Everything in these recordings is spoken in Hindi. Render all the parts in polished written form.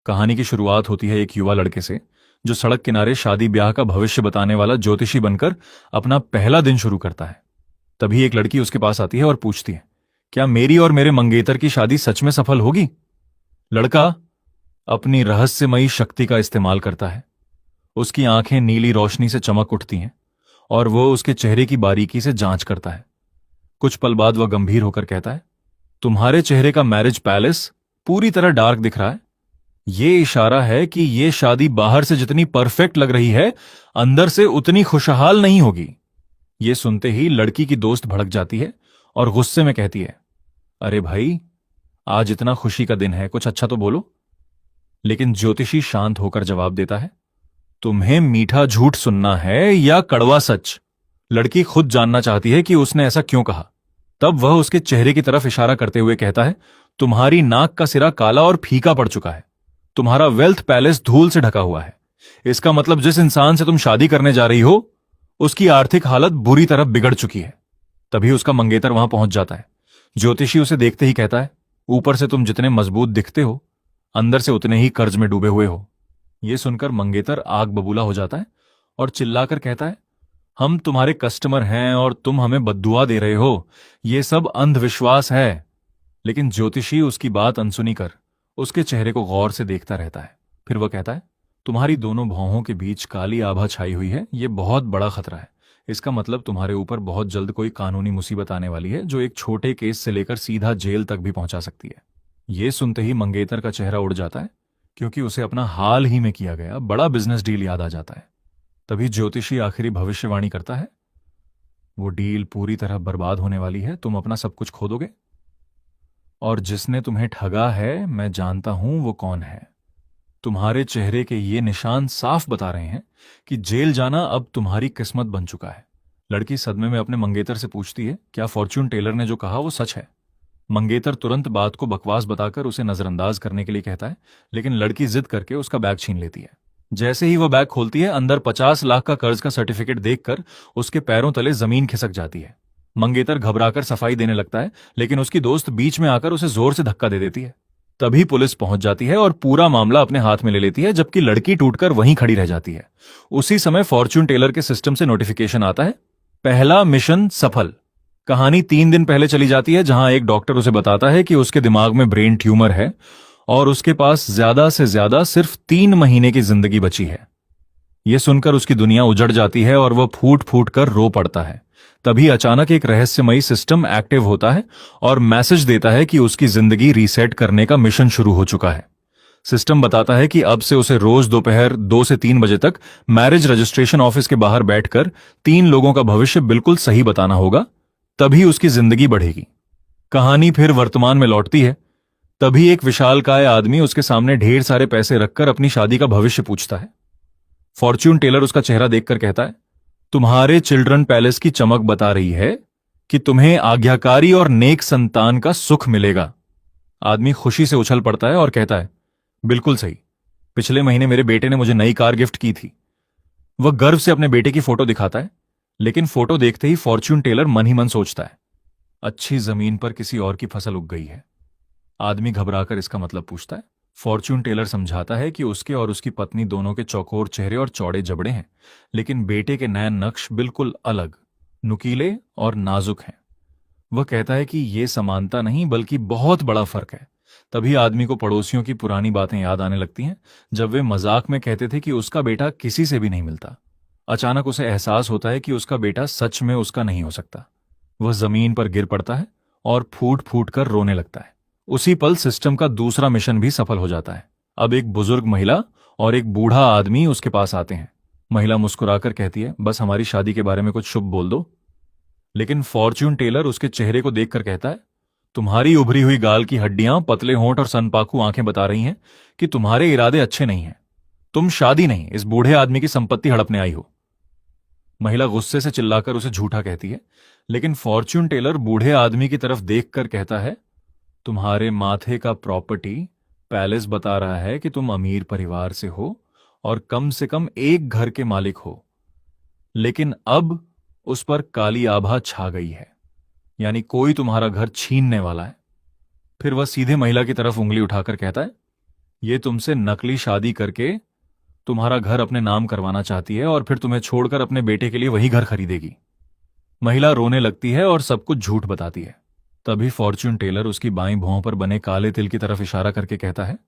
कहानी की शुरुआत होती है एक युवा लड़के से जो सड़क किनारे शादी ब्याह का भविष्य बताने वाला ज्योतिषी बनकर अपना पहला दिन शुरू करता है। तभी एक लड़की उसके पास आती है और पूछती है, क्या मेरी और मेरे मंगेतर की शादी सच में सफल होगी? लड़का अपनी रहस्यमयी शक्ति का इस्तेमाल करता है। उसकी आंखें नीली रोशनी से चमक उठती हैं और वो उसके चेहरे की बारीकी से जांच करता है। कुछ पल बाद वह गंभीर होकर कहता है, तुम्हारे चेहरे का मैरिज पैलेस पूरी तरह डार्क दिख रहा है। ये इशारा है कि ये शादी बाहर से जितनी परफेक्ट लग रही है, अंदर से उतनी खुशहाल नहीं होगी। ये सुनते ही लड़की की दोस्त भड़क जाती है और गुस्से में कहती है, अरे भाई, आज इतना खुशी का दिन है, कुछ अच्छा तो बोलो। लेकिन ज्योतिषी शांत होकर जवाब देता है, तुम्हें मीठा झूठ सुनना है या कड़वा सच? लड़की खुद जानना चाहती है कि उसने ऐसा क्यों कहा। तब वह उसके चेहरे की तरफ इशारा करते हुए कहता है, तुम्हारी नाक का सिरा काला और फीका पड़ चुका है। तुम्हारा वेल्थ पैलेस धूल से ढका हुआ है। इसका मतलब जिस इंसान से तुम शादी करने जा रही हो, उसकी आर्थिक हालत बुरी तरह बिगड़ चुकी है। तभी उसका मंगेतर वहां पहुंच जाता है। ज्योतिषी उसे देखते ही कहता है, ऊपर से तुम जितने मजबूत दिखते हो, अंदर से उतने ही कर्ज में डूबे हुए हो। यह सुनकर मंगेतर आग बबूला हो जाता है और चिल्लाकर कहता है, हम तुम्हारे कस्टमर हैं और तुम हमें बद्दुआ दे रहे हो। यह सब अंधविश्वास है। लेकिन ज्योतिषी उसकी बात अनसुनी कर उसके चेहरे को गौर से देखता रहता है। फिर वह कहता है, तुम्हारी दोनों भौहों के बीच काली आभा छाई हुई है। यह बहुत बड़ा खतरा है। इसका मतलब तुम्हारे ऊपर बहुत जल्द कोई कानूनी मुसीबत आने वाली है, जो एक छोटे केस से लेकर सीधा जेल तक भी पहुंचा सकती है। यह सुनते ही मंगेतर का चेहरा उड़ जाता है, क्योंकि उसे अपना हाल ही में किया गया बड़ा बिजनेस डील याद आ जाता है। तभी ज्योतिषी आखिरी भविष्यवाणी करता है, वो डील पूरी तरह बर्बाद होने वाली है। तुम अपना सब कुछ खो दोगे, और जिसने तुम्हें ठगा है, मैं जानता हूं वो कौन है। तुम्हारे चेहरे के ये निशान साफ बता रहे हैं कि जेल जाना अब तुम्हारी किस्मत बन चुका है। लड़की सदमे में अपने मंगेतर से पूछती है, क्या फॉर्च्यून टेलर ने जो कहा वो सच है? मंगेतर तुरंत बात को बकवास बताकर उसे नजरअंदाज करने के लिए कहता है, लेकिन लड़की जिद करके उसका बैग छीन लेती है। जैसे ही वह बैग खोलती है, अंदर 50 लाख का कर्ज का सर्टिफिकेट देखकर उसके पैरों तले जमीन खिसक जाती है। मंगेतर घबराकर सफाई देने लगता है, लेकिन उसकी दोस्त बीच में आकर उसे जोर से धक्का दे देती है। तभी पुलिस पहुंच जाती है और पूरा मामला अपने हाथ में ले लेती है, जबकि लड़की टूटकर वहीं खड़ी रह जाती है। उसी समय फॉर्च्यून टेलर के सिस्टम से नोटिफिकेशन आता है, पहला मिशन सफल। कहानी 3 दिन पहले चली जाती है, जहां एक डॉक्टर उसे बताता है कि उसके दिमाग में ब्रेन ट्यूमर है और उसके पास ज्यादा से ज्यादा सिर्फ 3 महीने की जिंदगी बची है। यह सुनकर उसकी दुनिया उजड़ जाती है और वह फूट फूट कर रो पड़ता है। तभी अचानक एक रहस्यमयी सिस्टम एक्टिव होता है और मैसेज देता है कि उसकी जिंदगी रीसेट करने का मिशन शुरू हो चुका है। सिस्टम बताता है कि अब से उसे रोज दोपहर 2 से 3 बजे तक मैरिज रजिस्ट्रेशन ऑफिस के बाहर बैठकर 3 लोगों का भविष्य बिल्कुल सही बताना होगा, तभी उसकी जिंदगी बढ़ेगी। कहानी फिर वर्तमान में लौटती है। तभी एक विशालकाय आदमी उसके सामने ढेर सारे पैसे रखकर अपनी शादी का भविष्य पूछता है। फॉर्च्यून टेलर उसका चेहरा देखकर कहता है, तुम्हारे चिल्ड्रन पैलेस की चमक बता रही है कि तुम्हें आज्ञाकारी और नेक संतान का सुख मिलेगा। आदमी खुशी से उछल पड़ता है और कहता है, बिल्कुल सही। पिछले महीने मेरे बेटे ने मुझे नई कार गिफ्ट की थी। वह गर्व से अपने बेटे की फोटो दिखाता है, लेकिन फोटो देखते ही फॉर्च्यून टेलर मन ही मन सोचता है, अच्छी जमीन पर किसी और की फसल उग गई है। आदमी घबराकर इसका मतलब पूछता है। फॉर्च्यून टेलर समझाता है कि उसके और उसकी पत्नी दोनों के चौकोर चेहरे और चौड़े जबड़े हैं, लेकिन बेटे के नयन नक्श बिल्कुल अलग, नुकीले और नाजुक हैं। वह कहता है कि यह समानता नहीं बल्कि बहुत बड़ा फर्क है। तभी आदमी को पड़ोसियों की पुरानी बातें याद आने लगती हैं, जब वे मजाक में कहते थे कि उसका बेटा किसी से भी नहीं मिलता। अचानक उसे एहसास होता है कि उसका बेटा सच में उसका नहीं हो सकता। वह जमीन पर गिर पड़ता है और फूट फूट कर रोने लगता है। उसी पल सिस्टम का दूसरा मिशन भी सफल हो जाता है। अब एक बुजुर्ग महिला और एक बूढ़ा आदमी उसके पास आते हैं। महिला मुस्कुराकर कहती है, बस हमारी शादी के बारे में कुछ शुभ बोल दो। लेकिन फॉर्च्यून टेलर उसके चेहरे को देखकर कहता है, तुम्हारी उभरी हुई गाल की हड्डियां, पतले होंठ और सनपाखू आंखें बता रही हैं कि तुम्हारे इरादे अच्छे नहीं हैं। तुम शादी नहीं, इस बूढ़े आदमी की संपत्ति हड़पने आई हो। महिला गुस्से से चिल्लाकर उसे झूठा कहती है, लेकिन फॉर्च्यून टेलर बूढ़े आदमी की तरफ देखकर कहता है, तुम्हारे माथे का प्रॉपर्टी पैलेस बता रहा है कि तुम अमीर परिवार से हो और कम से कम एक घर के मालिक हो, लेकिन अब उस पर काली आभा छा गई है, यानी कोई तुम्हारा घर छीनने वाला है। फिर वह सीधे महिला की तरफ उंगली उठाकर कहता है, ये तुमसे नकली शादी करके तुम्हारा घर अपने नाम करवाना चाहती है और फिर तुम्हें छोड़कर अपने बेटे के लिए वही घर खरीदेगी। महिला रोने लगती है और सब कुछ झूठ बताती है। तभी फॉर्च्यून टेलर उसकी बाईं भौं पर बने काले तिल की तरफ इशारा करके कहता है,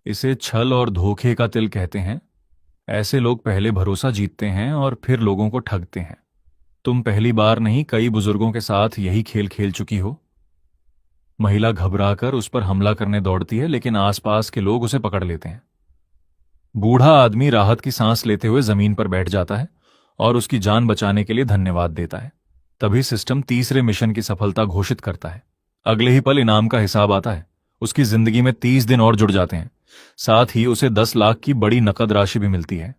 इसे छल और धोखे का तिल कहते हैं। ऐसे लोग पहले भरोसा जीतते हैं और फिर लोगों को ठगते हैं। तुम पहली बार नहीं, कई बुजुर्गों के साथ यही खेल खेल चुकी हो। महिला घबराकर उस पर हमला करने दौड़ती है, लेकिन आसपास के लोग उसे पकड़ लेते हैं। बूढ़ा आदमी राहत की सांस लेते हुए जमीन पर बैठ जाता है और उसकी जान बचाने के लिए धन्यवाद देता है। तभी सिस्टम तीसरे मिशन की सफलता घोषित करता है। अगले ही पल इनाम का हिसाब आता है। उसकी जिंदगी में 30 दिन और जुड़ जाते हैं। साथ ही उसे 10 लाख की बड़ी नकद राशि भी मिलती है।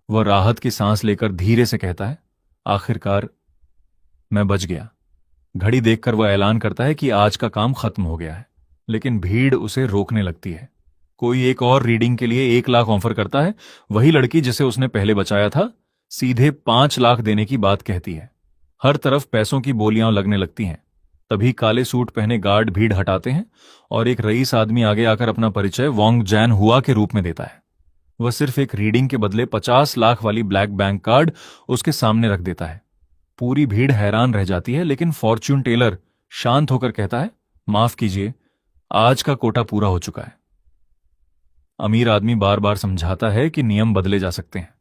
वह राहत की सांस लेकर धीरे से कहता है, आखिरकार मैं बच गया। घड़ी देखकर वह ऐलान करता है कि आज का काम खत्म हो गया है। लेकिन भीड़ उसे रोकने लगती है। कोई एक और रीडिंग के लिए 1 लाख ऑफर करता है। वही लड़की जिसे उसने पहले बचाया था सीधे 5 लाख देने की बात कहती है। हर तरफ पैसों की बोलियां लगने लगती हैं। तभी काले सूट पहने गार्ड भीड़ हटाते हैं और एक रईस आदमी आगे आकर अपना परिचय वोंग जैन हुआ के रूप में देता है। वह सिर्फ एक रीडिंग के बदले 50 लाख वाली ब्लैक बैंक कार्ड उसके सामने रख देता है। पूरी भीड़ हैरान रह जाती है, लेकिन फॉर्च्यून टेलर शांत होकर कहता है, माफ कीजिए, आज का कोटा पूरा हो चुका है। अमीर आदमी बार बार समझाता है कि नियम बदले जा सकते हैं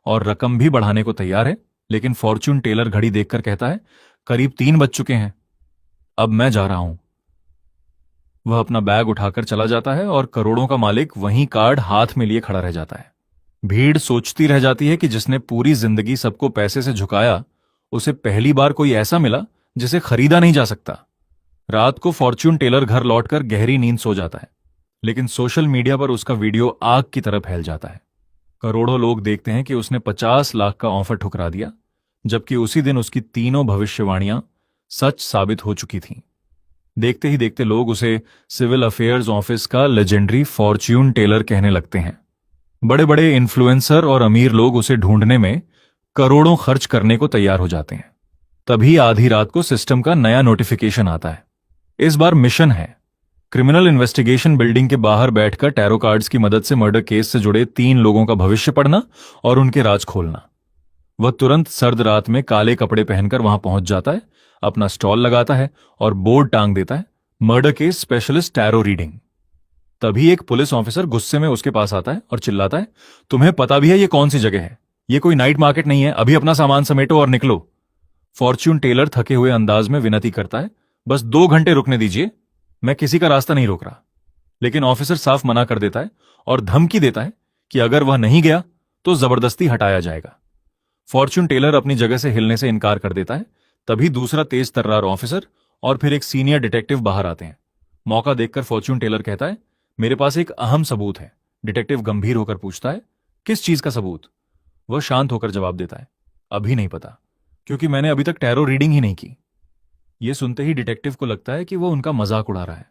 और रकम भी बढ़ाने को तैयार है, लेकिन फॉर्च्यून टेलर घड़ी देखकर कहता है, करीब 3 बज चुके हैं, अब मैं जा रहा हूं। वह अपना बैग उठाकर चला जाता है और करोड़ों का मालिक वहीं कार्ड हाथ में लिए खड़ा रह जाता है। भीड़ सोचती रह जाती है कि जिसने पूरी जिंदगी सबको पैसे से झुकाया, उसे पहली बार कोई ऐसा मिला जिसे खरीदा नहीं जा सकता। रात को फॉर्च्यून टेलर घर लौटकर गहरी नींद सो जाता है, लेकिन सोशल मीडिया पर उसका वीडियो आग की तरह फैल जाता है। करोड़ों लोग देखते हैं कि उसने 50 लाख का ऑफर ठुकरा दिया, जबकि उसी दिन उसकी तीनों भविष्यवाणियां सच साबित हो चुकी थीं। देखते ही देखते लोग उसे सिविल अफेयर्स ऑफिस का लेजेंडरी फॉर्च्यून टेलर कहने लगते हैं। बड़े बड़े इन्फ्लुएंसर और अमीर लोग उसे ढूंढने में करोड़ों खर्च करने को तैयार हो जाते हैं। तभी आधी रात को सिस्टम का नया नोटिफिकेशन आता है। इस बार मिशन है क्रिमिनल इन्वेस्टिगेशन बिल्डिंग के बाहर बैठकर टैरो कार्ड्स की मदद से मर्डर केस से जुड़े 3 लोगों का भविष्य पढ़ना और उनके राज खोलना। वह तुरंत सर्द रात में काले कपड़े पहनकर वहां पहुंच जाता है, अपना स्टॉल लगाता है और बोर्ड टांग देता है, murder case specialist tarot reading. तभी एक पुलिस ऑफिसर गुस्से में उसके पास आता है और चिल्लाता है, तुम्हें पता भी है ये कौन सी जगह है? ये कोई नाइट मार्केट नहीं है, अभी अपना सामान समेटो और निकलो। फॉर्च्यून टेलर थके हुए अंदाज में विनती करता है, बस 2 घंटे रुकने दीजिए, मैं किसी का रास्ता नहीं रोक रहा। लेकिन ऑफिसर साफ मना कर देता है और धमकी देता है कि अगर वह नहीं गया तो जबरदस्ती हटाया जाएगा। फॉर्च्यून टेलर अपनी जगह से हिलने से इनकार कर देता है। तभी दूसरा तेज तर्रार ऑफिसर और फिर एक सीनियर डिटेक्टिव बाहर आते हैं। मौका देखकर फॉर्च्यून टेलर कहता है, मेरे पास एक अहम सबूत है। डिटेक्टिव गंभीर होकर पूछता है, किस चीज का सबूत? वह शांत होकर जवाब देता है, अभी नहीं पता, क्योंकि मैंने अभी तक टैरो रीडिंग ही नहीं की। यह सुनते ही डिटेक्टिव को लगता है कि वह उनका मजाक उड़ा रहा है।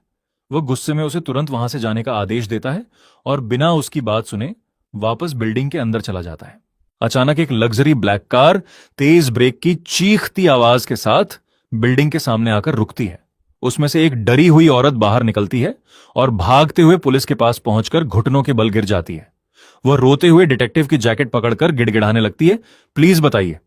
वह गुस्से में उसे तुरंत वहां से जाने का आदेश देता है और बिना उसकी बात सुने वापस बिल्डिंग के अंदर चला जाता है। अचानक एक लग्जरी ब्लैक कार तेज ब्रेक की चीखती आवाज के साथ बिल्डिंग के सामने आकर रुकती है। उसमें से एक डरी हुई औरत बाहर निकलती है और भागते हुए पुलिस के पास पहुंचकर घुटनों के बल गिर जाती है। वह रोते हुए डिटेक्टिव की जैकेट पकड़कर गिड़गिड़ाने लगती है, प्लीज बताइए,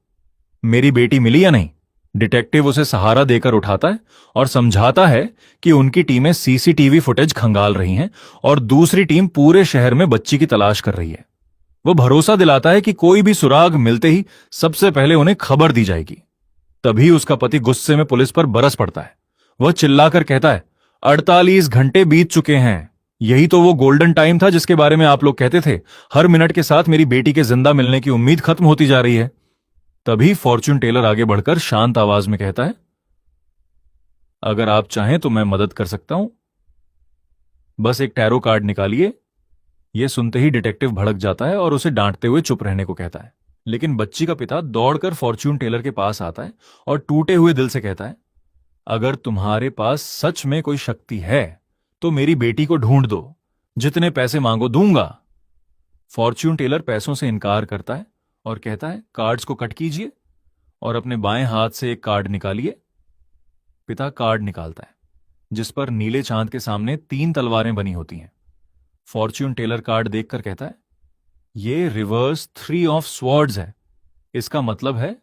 मेरी बेटी मिली या नहीं? डिटेक्टिव उसे सहारा देकर उठाता है और समझाता है कि उनकी टीमें सीसीटीवी फुटेज खंगाल रही हैं और दूसरी टीम पूरे शहर में बच्ची की तलाश कर रही है। वह भरोसा दिलाता है कि कोई भी सुराग मिलते ही सबसे पहले उन्हें खबर दी जाएगी। तभी उसका पति गुस्से में पुलिस पर बरस पड़ता है। वह चिल्लाकर कहता है, 48 घंटे बीत चुके हैं, यही तो वो गोल्डन टाइम था जिसके बारे में आप लोग कहते थे। हर मिनट के साथ मेरी बेटी के जिंदा मिलने की उम्मीद खत्म होती जा रही है। तभी फॉर्च्यून टेलर आगे बढ़कर शांत आवाज में कहता है, अगर आप चाहें तो मैं मदद कर सकता हूं, बस एक टैरो कार्ड निकालिए। यह सुनते ही डिटेक्टिव भड़क जाता है और उसे डांटते हुए चुप रहने को कहता है। लेकिन बच्ची का पिता दौड़कर फॉर्च्यून टेलर के पास आता है और टूटे हुए दिल से कहता है, अगर तुम्हारे पास सच में कोई शक्ति है तो मेरी बेटी को ढूंढ दो, जितने पैसे मांगो दूंगा। फॉर्च्यून टेलर पैसों से इनकार करता है और कहता है, कार्ड्स को कट कीजिए और अपने बाएं हाथ से एक कार्ड निकालिए। पिता कार्ड निकालता है जिस पर नीले चांद के सामने 3 तलवारें बनी होती हैं। फॉर्च्यून टेलर कार्ड देखकर कहता है, ये रिवर्स 3 ऑफ स्वॉर्ड्स है। इसका मतलब है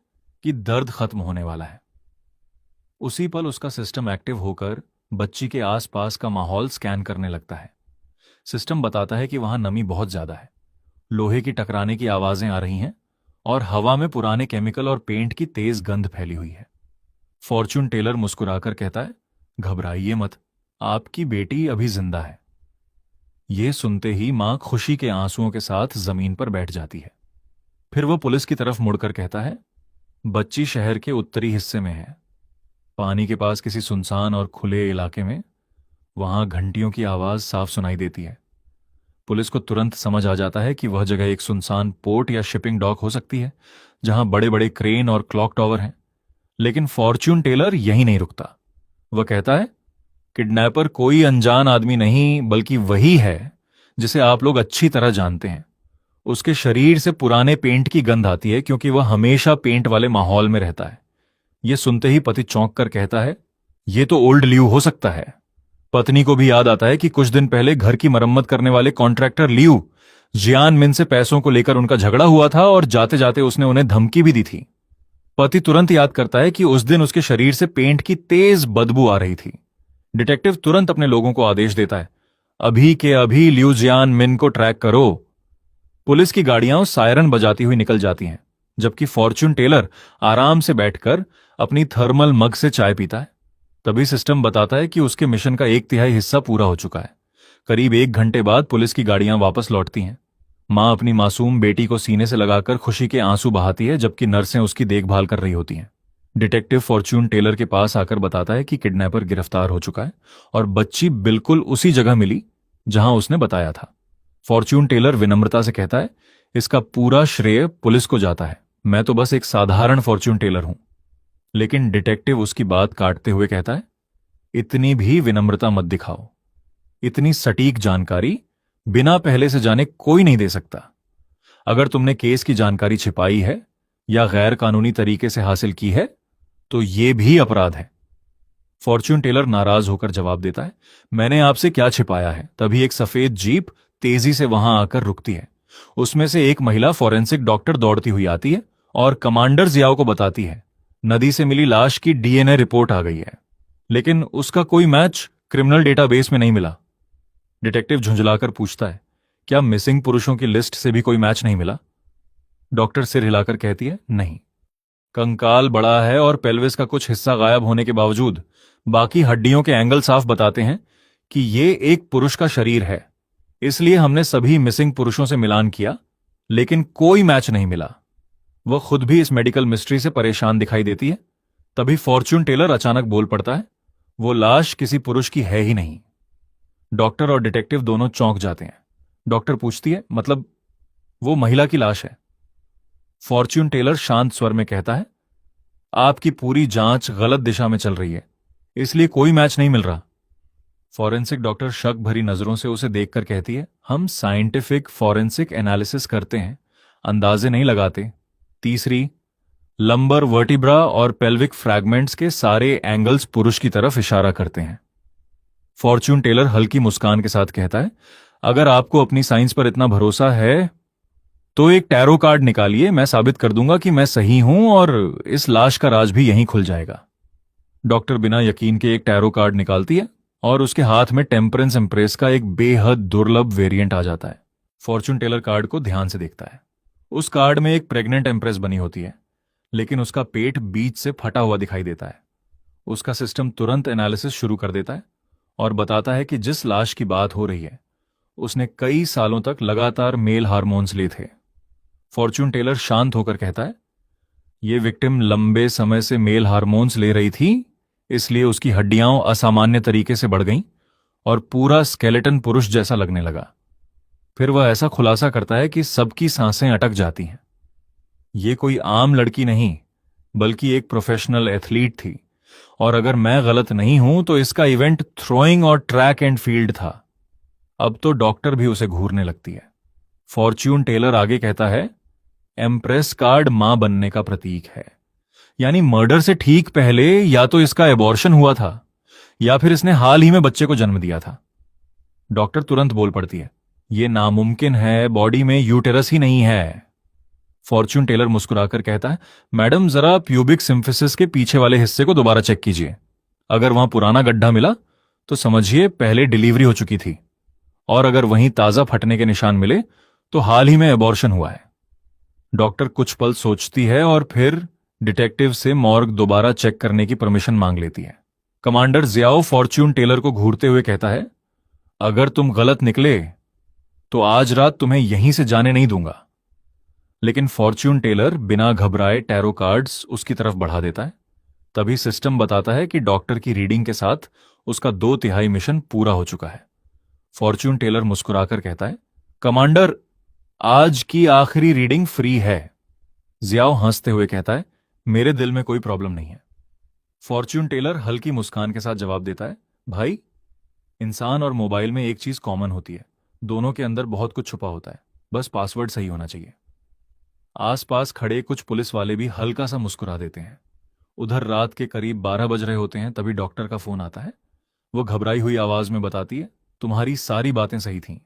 कि दर्द खत्म होने वाला है। उसी पल उसका सिस्टम एक्टिव होकर बच्ची के आसपास का माहौल स्कैन करने लगता है। सिस्टम बताता है कि वहां नमी बहुत ज्यादा है, लोहे की टकराने की आवाजें आ रही हैं और हवा में पुराने केमिकल और पेंट की तेज गंध फैली हुई है। फॉर्च्यून टेलर मुस्कुराकर कहता है, घबराइए मत, आपकी बेटी अभी जिंदा है। यह सुनते ही मां खुशी के आंसुओं के साथ जमीन पर बैठ जाती है। फिर वह पुलिस की तरफ मुड़कर कहता है, बच्ची शहर के उत्तरी हिस्से में है, पानी के पास किसी सुनसान और खुले इलाके में। वहां घंटियों की आवाज साफ सुनाई देती है। पुलिस को तुरंत समझ आ जाता है कि वह जगह एक सुनसान पोर्ट या शिपिंग डॉक हो सकती है, जहां बड़े बड़े क्रेन और क्लॉक टावर हैं। लेकिन फॉर्च्यून टेलर यहीं नहीं रुकता। वह कहता है, किडनैपर कोई अनजान आदमी नहीं, बल्कि वही है जिसे आप लोग अच्छी तरह जानते हैं। उसके शरीर से पुराने पेंट की गंध आती है, क्योंकि वह हमेशा पेंट वाले माहौल में रहता है। यह सुनते ही पति चौंक कर कहता है, यह तो ओल्ड ल्यू हो सकता है। पत्नी को भी याद आता है कि कुछ दिन पहले घर की मरम्मत करने वाले कॉन्ट्रैक्टर लियू जियान मिन से पैसों को लेकर उनका झगड़ा हुआ था और जाते जाते उसने उन्हें धमकी भी दी थी। पति तुरंत याद करता है कि उस दिन उसके शरीर से पेंट की तेज बदबू आ रही थी। डिटेक्टिव तुरंत अपने लोगों को आदेश देता है, अभी के अभी लियू जियान मिन को ट्रैक करो। पुलिस की गाड़ियां सायरन बजाती हुई निकल जाती हैं, जबकि फॉर्च्यून टेलर आराम से बैठकर अपनी थर्मल मग से चाय पीता है। तभी सिस्टम बताता है कि उसके मिशन का 1/3 हिस्सा पूरा हो चुका है। करीब 1 घंटे बाद पुलिस की गाड़ियां वापस लौटती हैं। मां अपनी मासूम बेटी को सीने से लगाकर खुशी के आंसू बहाती है, जबकि नर्सें उसकी देखभाल कर रही होती हैं। डिटेक्टिव फॉर्च्यून टेलर के पास आकर बताता है कि किडनैपर गिरफ्तार हो चुका है और बच्ची बिल्कुल उसी जगह मिली जहां उसने बताया था। फॉर्च्यून टेलर विनम्रता से कहता है, इसका पूरा श्रेय पुलिस को जाता है, मैं तो बस एक साधारण फॉर्च्यून टेलर हूं। लेकिन डिटेक्टिव उसकी बात काटते हुए कहता है, इतनी भी विनम्रता मत दिखाओ। इतनी सटीक जानकारी बिना पहले से जाने कोई नहीं दे सकता। अगर तुमने केस की जानकारी छिपाई है या गैर कानूनी तरीके से हासिल की है तो यह भी अपराध है। फॉर्च्यून टेलर नाराज होकर जवाब देता है, मैंने आपसे क्या छिपाया है। तभी एक सफेद जीप तेजी से वहां आकर रुकती है। उसमें से एक महिला फॉरेंसिक डॉक्टर दौड़ती हुई आती है और कमांडर जियाओ को बताती है, नदी से मिली लाश की डीएनए रिपोर्ट आ गई है, लेकिन उसका कोई मैच क्रिमिनल डेटाबेस में नहीं मिला। डिटेक्टिव झुंझलाकर पूछता है, क्या मिसिंग पुरुषों की लिस्ट से भी कोई मैच नहीं मिला? डॉक्टर सिर हिलाकर कहती है, नहीं। कंकाल बड़ा है और पेल्विस का कुछ हिस्सा गायब होने के बावजूद बाकी हड्डियों के एंगल साफ बताते हैं कि यह एक पुरुष का शरीर है। इसलिए हमने सभी मिसिंग पुरुषों से मिलान किया, लेकिन कोई मैच नहीं मिला। वह खुद भी इस मेडिकल मिस्ट्री से परेशान दिखाई देती है। तभी फॉर्च्यून टेलर अचानक बोल पड़ता है, वो लाश किसी पुरुष की है ही नहीं। डॉक्टर और डिटेक्टिव दोनों चौंक जाते हैं। डॉक्टर पूछती है, मतलब वो महिला की लाश है? फॉर्च्यून टेलर शांत स्वर में कहता है, आपकी पूरी जांच गलत दिशा में चल रही है, इसलिए कोई मैच नहीं मिल रहा। फॉरेंसिक डॉक्टर शक भरी नजरों से उसे देखकर कहती है, हम साइंटिफिक फॉरेंसिक एनालिसिस करते हैं, अंदाजे नहीं लगाते। तीसरी, लंबर वर्टिब्रा और पेल्विक फ्रैगमेंट्स के सारे एंगल्स पुरुष की तरफ इशारा करते हैं। फॉर्च्यून टेलर हल्की मुस्कान के साथ कहता है, अगर आपको अपनी साइंस पर इतना भरोसा है तो एक टैरो कार्ड निकालिए, मैं साबित कर दूंगा कि मैं सही हूं और इस लाश का राज भी यहीं खुल जाएगा। डॉक्टर बिना यकीन के एक टैरो कार्ड निकालती है और उसके हाथ में टेम्परेंस इम्प्रेस का एक बेहद दुर्लभ वेरिएंट आ जाता है। फॉर्च्यून टेलर कार्ड को ध्यान से देखता है। उस कार्ड में एक प्रेग्नेंट एम्प्रेस बनी होती है, लेकिन उसका पेट बीच से फटा हुआ दिखाई देता है। उसका सिस्टम तुरंत एनालिसिस शुरू कर देता है और बताता है कि जिस लाश की बात हो रही है उसने कई सालों तक लगातार मेल हार्मोन्स लिए थे। फॉर्च्यून टेलर शांत होकर कहता है, यह विक्टिम लंबे समय से मेल हार्मोन्स ले रही थी, इसलिए उसकी हड्डियां असामान्य तरीके से बढ़ गईं और पूरा स्केलेटन पुरुष जैसा लगने लगा। फिर वह ऐसा खुलासा करता है कि सबकी सांसें अटक जाती हैं। यह कोई आम लड़की नहीं, बल्कि एक प्रोफेशनल एथलीट थी, और अगर मैं गलत नहीं हूं तो इसका इवेंट थ्रोइंग और ट्रैक एंड फील्ड था। अब तो डॉक्टर भी उसे घूरने लगती है। फॉर्च्यून टेलर आगे कहता है, एम्प्रेस कार्ड मां बनने का प्रतीक है, यानी मर्डर से ठीक पहले या तो इसका एबॉर्शन हुआ था या फिर इसने हाल ही में बच्चे को जन्म दिया था। डॉक्टर तुरंत बोल पड़ती है, ये नामुमकिन है, बॉडी में यूटेरस ही नहीं है। फॉर्च्यून टेलर मुस्कुराकर कहता है, मैडम जरा प्यूबिक सिम्फिसिस के पीछे वाले हिस्से को दोबारा चेक कीजिए। अगर वहां पुराना गड्ढा मिला तो समझिए पहले डिलीवरी हो चुकी थी, और अगर वहीं ताजा फटने के निशान मिले तो हाल ही में अबॉर्शन हुआ है। डॉक्टर कुछ पल सोचती है और फिर डिटेक्टिव से मॉर्ग दोबारा चेक करने की परमिशन मांग लेती है। कमांडर जियाओ फॉर्च्यून टेलर को घूरते हुए कहता है, अगर तुम गलत निकले तो आज रात तुम्हें यहीं से जाने नहीं दूंगा। लेकिन फॉर्च्यून टेलर बिना घबराए टैरो कार्ड्स उसकी तरफ बढ़ा देता है। तभी सिस्टम बताता है कि डॉक्टर की रीडिंग के साथ उसका 2/3 मिशन पूरा हो चुका है। फॉर्च्यून टेलर मुस्कुराकर कहता है, कमांडर आज की आखिरी रीडिंग फ्री है। जियाओ हंसते हुए कहता है, मेरे दिल में कोई प्रॉब्लम नहीं है। फॉर्च्यून टेलर हल्की मुस्कान के साथ जवाब देता है, भाई इंसान और मोबाइल में एक चीज कॉमन होती है, दोनों के अंदर बहुत कुछ छुपा होता है, बस पासवर्ड सही होना चाहिए। आसपास खड़े कुछ पुलिस वाले भी हल्का सा मुस्कुरा देते हैं। उधर रात के करीब 12 बज रहे होते हैं, तभी डॉक्टर का फोन आता है। वो घबराई हुई आवाज में बताती है, तुम्हारी सारी बातें सही थीं।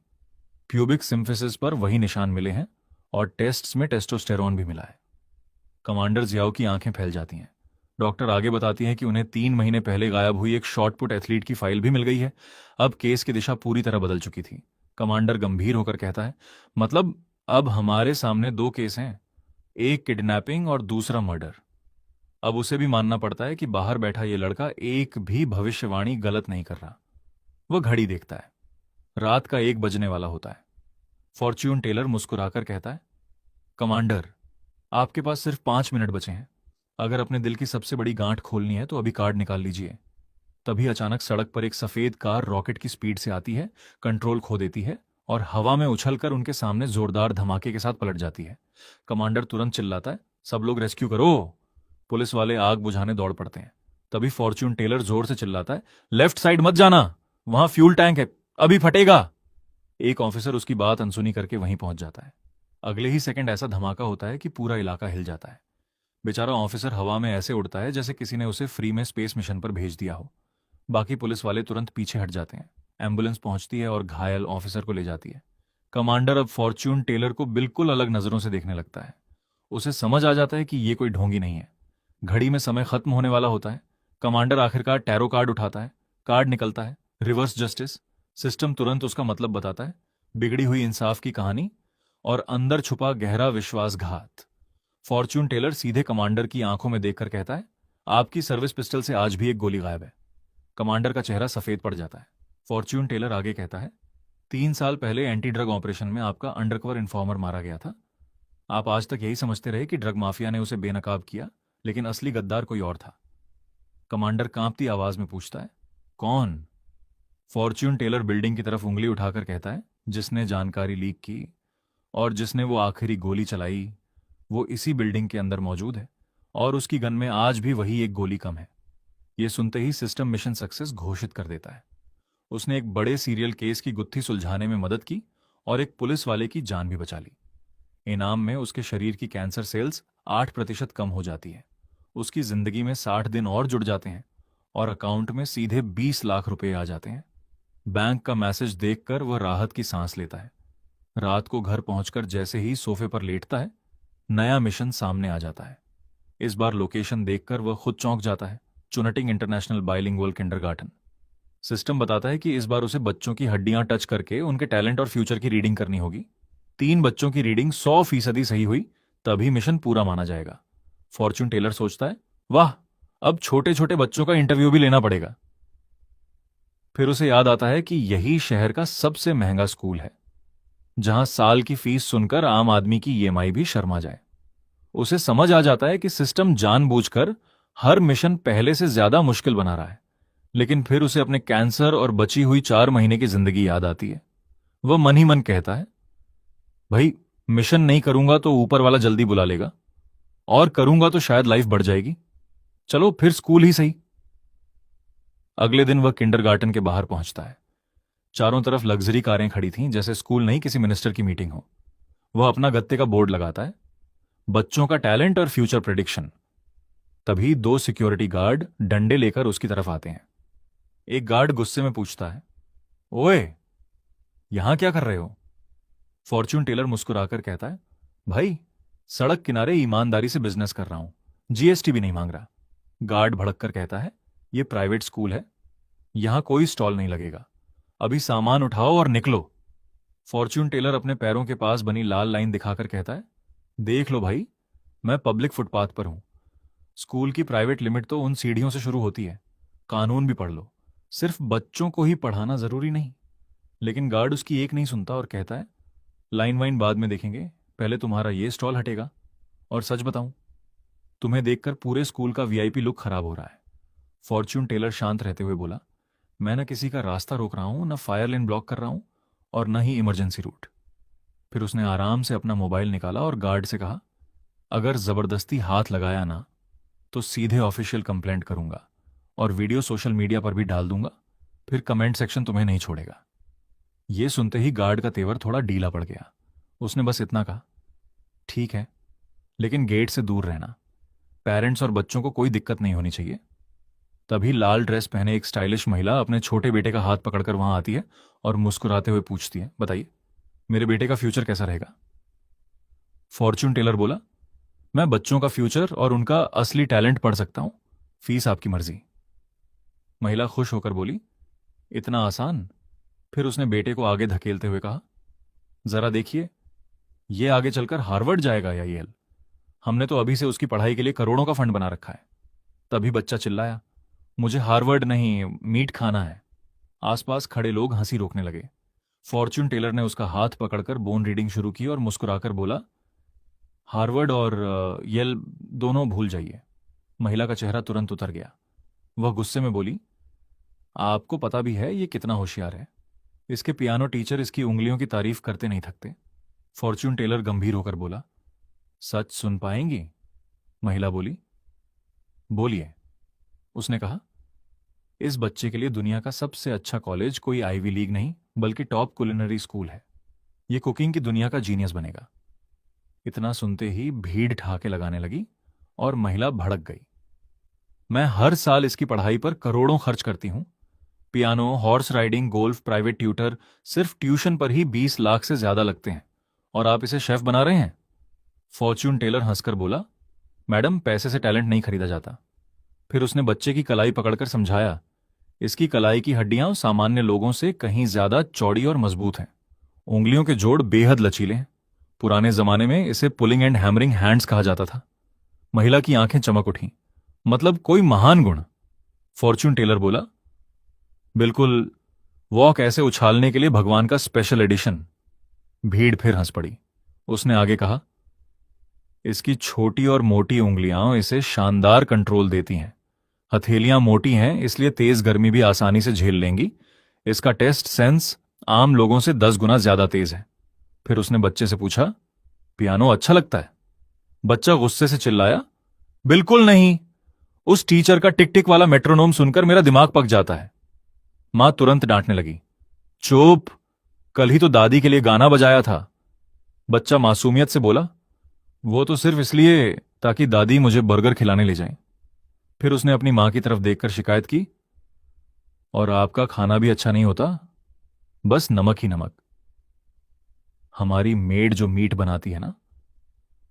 प्यूबिक सिम्फिसिस पर वही निशान मिले हैं और टेस्ट्स में टेस्टोस्टेरोन भी मिला है। कमांडर जियाओ की आंखें फैल जाती हैं। डॉक्टर आगे बताती है कि उन्हें 3 महीने पहले गायब हुई एक शॉटपुट एथलीट की फाइल भी मिल गई है। अब केस की दिशा पूरी तरह बदल चुकी थी। कमांडर गंभीर होकर कहता है, मतलब अब हमारे सामने 2 केस हैं, एक किडनैपिंग और दूसरा मर्डर। अब उसे भी मानना पड़ता है कि बाहर बैठा ये लड़का एक भी भविष्यवाणी गलत नहीं कर रहा। वह घड़ी देखता है, रात का 1 बजने वाला होता है। फॉर्च्यून टेलर मुस्कुराकर कहता है, कमांडर आपके पास सिर्फ 5 मिनट बचे हैं। अगर अपने दिल की सबसे बड़ी गांठ खोलनी है तो अभी कार्ड निकाल लीजिए। तभी अचानक सड़क पर एक सफेद कार रॉकेट की स्पीड से आती है, कंट्रोल खो देती है और हवा में उछलकर उनके सामने जोरदार धमाके के साथ पलट जाती है। कमांडर तुरंत चिल्लाता है, सब लोग रेस्क्यू करो। पुलिस वाले आग बुझाने दौड़ पड़ते हैं। तभी फॉर्च्यून टेलर जोर से चिल्लाता है, लेफ्ट साइड मत जाना, वहां फ्यूल टैंक है, अभी फटेगा। एक ऑफिसर उसकी बात अनसुनी करके वहीं पहुंच जाता है। अगले ही सेकंड ऐसा धमाका होता है कि पूरा इलाका हिल जाता है। बेचारा ऑफिसर हवा में ऐसे उड़ता है जैसे किसी ने उसे फ्री में स्पेस मिशन पर भेज दिया हो। बाकी पुलिस वाले तुरंत पीछे हट जाते हैं। एम्बुलेंस पहुंचती है और घायल ऑफिसर को ले जाती है। कमांडर अब फॉर्च्यून टेलर को बिल्कुल अलग नजरों से देखने लगता है। उसे समझ आ जाता है कि ये कोई ढोंगी नहीं है। घड़ी में समय खत्म होने वाला होता है। कमांडर आखिरकार टैरो कार्ड उठाता है। कार्ड निकलता है, रिवर्स जस्टिस। सिस्टम तुरंत उसका मतलब बताता है, बिगड़ी हुई इंसाफ की कहानी और अंदर छुपा गहरा विश्वासघात। फॉर्च्यून टेलर सीधे कमांडर की आंखों में देखकर कहता है, आपकी सर्विस पिस्टल से आज भी एक गोली गायब है। कमांडर का चेहरा सफेद पड़ जाता है। फॉर्च्यून टेलर आगे कहता है, 3 साल पहले एंटी ड्रग ऑपरेशन में आपका अंडरकवर इन्फॉर्मर मारा गया था। आप आज तक यही समझते रहे कि ड्रग माफिया ने उसे बेनकाब किया, लेकिन असली गद्दार कोई और था। कमांडर कांपती आवाज में पूछता है, कौन? फॉर्च्यून टेलर बिल्डिंग की तरफ उंगली उठाकर कहता है, जिसने जानकारी लीक की और जिसने वो आखिरी गोली चलाई, वो इसी बिल्डिंग के अंदर मौजूद है और उसकी गन में आज भी वही एक गोली कम है। ये सुनते ही सिस्टम मिशन सक्सेस घोषित कर देता है। उसने एक बड़े सीरियल केस की गुत्थी सुलझाने में मदद की और एक पुलिस वाले की जान भी बचा ली। इनाम में उसके शरीर की कैंसर सेल्स 8% कम हो जाती है। उसकी जिंदगी में 60 दिन और जुड़ जाते हैं और अकाउंट में सीधे 20 लाख रुपए आ जाते हैं। बैंक का मैसेज देखकर वह राहत की सांस लेता है। रात को घर पहुंचकर जैसे ही सोफे पर लेटता है, नया मिशन सामने आ जाता है। इस बार लोकेशन देखकर वह खुद चौंक जाता है, चुनटिंग इंटरनेशनल बाइलिंगुअल किंडरगार्टन। सिस्टम बताता है कि इस बार उसे बच्चों की हड्डियां टच करके उनके टैलेंट और फ्यूचर की रीडिंग करनी होगी। 3 बच्चों की रीडिंग 100% सही हुई, तभी मिशन पूरा माना जाएगा। फॉर्च्यून टेलर सोचता है, वाह, अब छोटे छोटे बच्चों का इंटरव्यू भी लेना पड़ेगा। फिर उसे याद आता है कि यही शहर का सबसे महंगा स्कूल है, जहां साल की फीस सुनकर आम आदमी की ईएमआई भी शर्मा जाए। उसे समझ आ जाता है कि सिस्टम जानबूझकर हर मिशन पहले से ज्यादा मुश्किल बना रहा है। लेकिन फिर उसे अपने कैंसर और बची हुई 4 महीने की जिंदगी याद आती है। वह मन ही मन कहता है, भाई मिशन नहीं करूंगा तो ऊपर वाला जल्दी बुला लेगा, और करूंगा तो शायद लाइफ बढ़ जाएगी। चलो फिर स्कूल ही सही। अगले दिन वह किंडरगार्टन के बाहर पहुंचता है। चारों तरफ लग्जरी कारें खड़ी थीं, जैसे स्कूल नहीं किसी मिनिस्टर की मीटिंग हो। वह अपना गत्ते का बोर्ड लगाता है, बच्चों का टैलेंट और फ्यूचर प्रेडिक्शन। तभी 2 सिक्योरिटी गार्ड डंडे लेकर उसकी तरफ आते हैं। एक गार्ड गुस्से में पूछता है, ओए, यहां क्या कर रहे हो? फॉर्च्यून टेलर मुस्कुराकर कहता है, भाई सड़क किनारे ईमानदारी से बिजनेस कर रहा हूं, जीएसटी भी नहीं मांग रहा। गार्ड भड़क कर कहता है, ये प्राइवेट स्कूल है, यहां कोई स्टॉल नहीं लगेगा, अभी सामान उठाओ और निकलो। फॉर्च्यून टेलर अपने पैरों के पास बनी लाल लाइन दिखाकर कहता है, देख लो भाई, मैं पब्लिक फुटपाथ पर हूं। स्कूल की प्राइवेट लिमिट तो उन सीढ़ियों से शुरू होती है, कानून भी पढ़ लो, सिर्फ बच्चों को ही पढ़ाना जरूरी नहीं। लेकिन गार्ड उसकी एक नहीं सुनता और कहता है, लाइन वाइन बाद में देखेंगे, पहले तुम्हारा ये स्टॉल हटेगा। और सच बताऊं, तुम्हें देखकर पूरे स्कूल का वीआईपी लुक खराब हो रहा है। फॉर्च्यून टेलर शांत रहते हुए बोला, मैं न किसी का रास्ता रोक रहा हूं, न फायर लेन ब्लॉक कर रहा हूं, और न ही इमरजेंसी रूट। फिर उसने आराम से अपना मोबाइल निकाला और गार्ड से कहा, अगर जबरदस्ती हाथ लगाया ना तो सीधे ऑफिशियल कंप्लेंट करूंगा और वीडियो सोशल मीडिया पर भी डाल दूंगा, फिर कमेंट सेक्शन तुम्हें नहीं छोड़ेगा। यह सुनते ही गार्ड का तेवर थोड़ा ढीला पड़ गया। उसने बस इतना कहा, ठीक है, लेकिन गेट से दूर रहना, पेरेंट्स और बच्चों को कोई दिक्कत नहीं होनी चाहिए। तभी लाल ड्रेस पहने एक स्टाइलिश महिला अपने छोटे बेटे का हाथ पकड़कर वहां आती है और मुस्कुराते हुए पूछती है, बताइए मेरे बेटे का फ्यूचर कैसा रहेगा। फॉर्च्यून टेलर बोला, मैं बच्चों का फ्यूचर और उनका असली टैलेंट पढ़ सकता हूं, फीस आपकी मर्जी। महिला खुश होकर बोली, इतना आसान। फिर उसने बेटे को आगे धकेलते हुए कहा, जरा देखिए, ये आगे चलकर हार्वर्ड जाएगा या येल। हमने तो अभी से उसकी पढ़ाई के लिए करोड़ों का फंड बना रखा है। तभी बच्चा चिल्लाया, मुझे हार्वर्ड नहीं, मीट खाना है। आसपास खड़े लोग हंसी रोकने लगे। फॉर्च्यून टेलर ने उसका हाथ पकड़कर बोन रीडिंग शुरू की और मुस्कुराकर बोला, हार्वर्ड और येल दोनों भूल जाइए। महिला का चेहरा तुरंत उतर गया। वह गुस्से में बोली, आपको पता भी है ये कितना होशियार है, इसके पियानो टीचर इसकी उंगलियों की तारीफ करते नहीं थकते। फॉर्च्यून टेलर गंभीर होकर बोला, सच सुन पाएंगी? महिला बोली, बोलिए। उसने कहा, इस बच्चे के लिए दुनिया का सबसे अच्छा कॉलेज कोई आईवी लीग नहीं बल्कि टॉप कुलिनरी स्कूल है। ये कुकिंग की दुनिया का जीनियस बनेगा। इतना सुनते ही भीड़ ठहाके लगाने लगी और महिला भड़क गई। मैं हर साल इसकी पढ़ाई पर करोड़ों खर्च करती हूं, piano, horse riding, golf, private tutor, सिर्फ ट्यूशन पर ही 20 लाख से ज्यादा लगते हैं, और आप इसे शेफ बना रहे हैं। फॉर्च्यून टेलर हंसकर बोला, मैडम पैसे से टैलेंट नहीं खरीदा जाता। फिर उसने बच्चे की कलाई पकड़कर समझाया, इसकी कलाई की हड्डियां सामान्य लोगों से कहीं ज्यादा चौड़ी और मजबूत हैं। उंगलियों के जोड़ बेहद लचीले हैं। पुराने जमाने में इसे पुलिंग एंड हैमरिंग हैंड्स कहा जाता था। महिला की आंखें चमक उठी, मतलब कोई महान गुण। फॉर्च्यून टेलर बोला, बिल्कुल, वॉक ऐसे उछालने के लिए भगवान का स्पेशल एडिशन। भीड़ फिर हंस पड़ी। उसने आगे कहा, इसकी छोटी और मोटी उंगलियां इसे शानदार कंट्रोल देती हैं। हथेलियां मोटी हैं, इसलिए तेज गर्मी भी आसानी से झेल लेंगी। इसका टेस्ट सेंस आम लोगों से 10 गुना ज्यादा तेज है। फिर उसने बच्चे से पूछा, पियानो अच्छा लगता है? बच्चा गुस्से से चिल्लाया, बिल्कुल नहीं, उस टीचर का टिक टिक वाला मेट्रोनोम सुनकर मेरा दिमाग पक जाता है। मां तुरंत डांटने लगी, चुप, कल ही तो दादी के लिए गाना बजाया था। बच्चा मासूमियत से बोला, वो तो सिर्फ इसलिए ताकि दादी मुझे बर्गर खिलाने ले जाएं। फिर उसने अपनी मां की तरफ देखकर शिकायत की, और आपका खाना भी अच्छा नहीं होता, बस नमक ही नमक। हमारी मेड जो मीट बनाती है ना,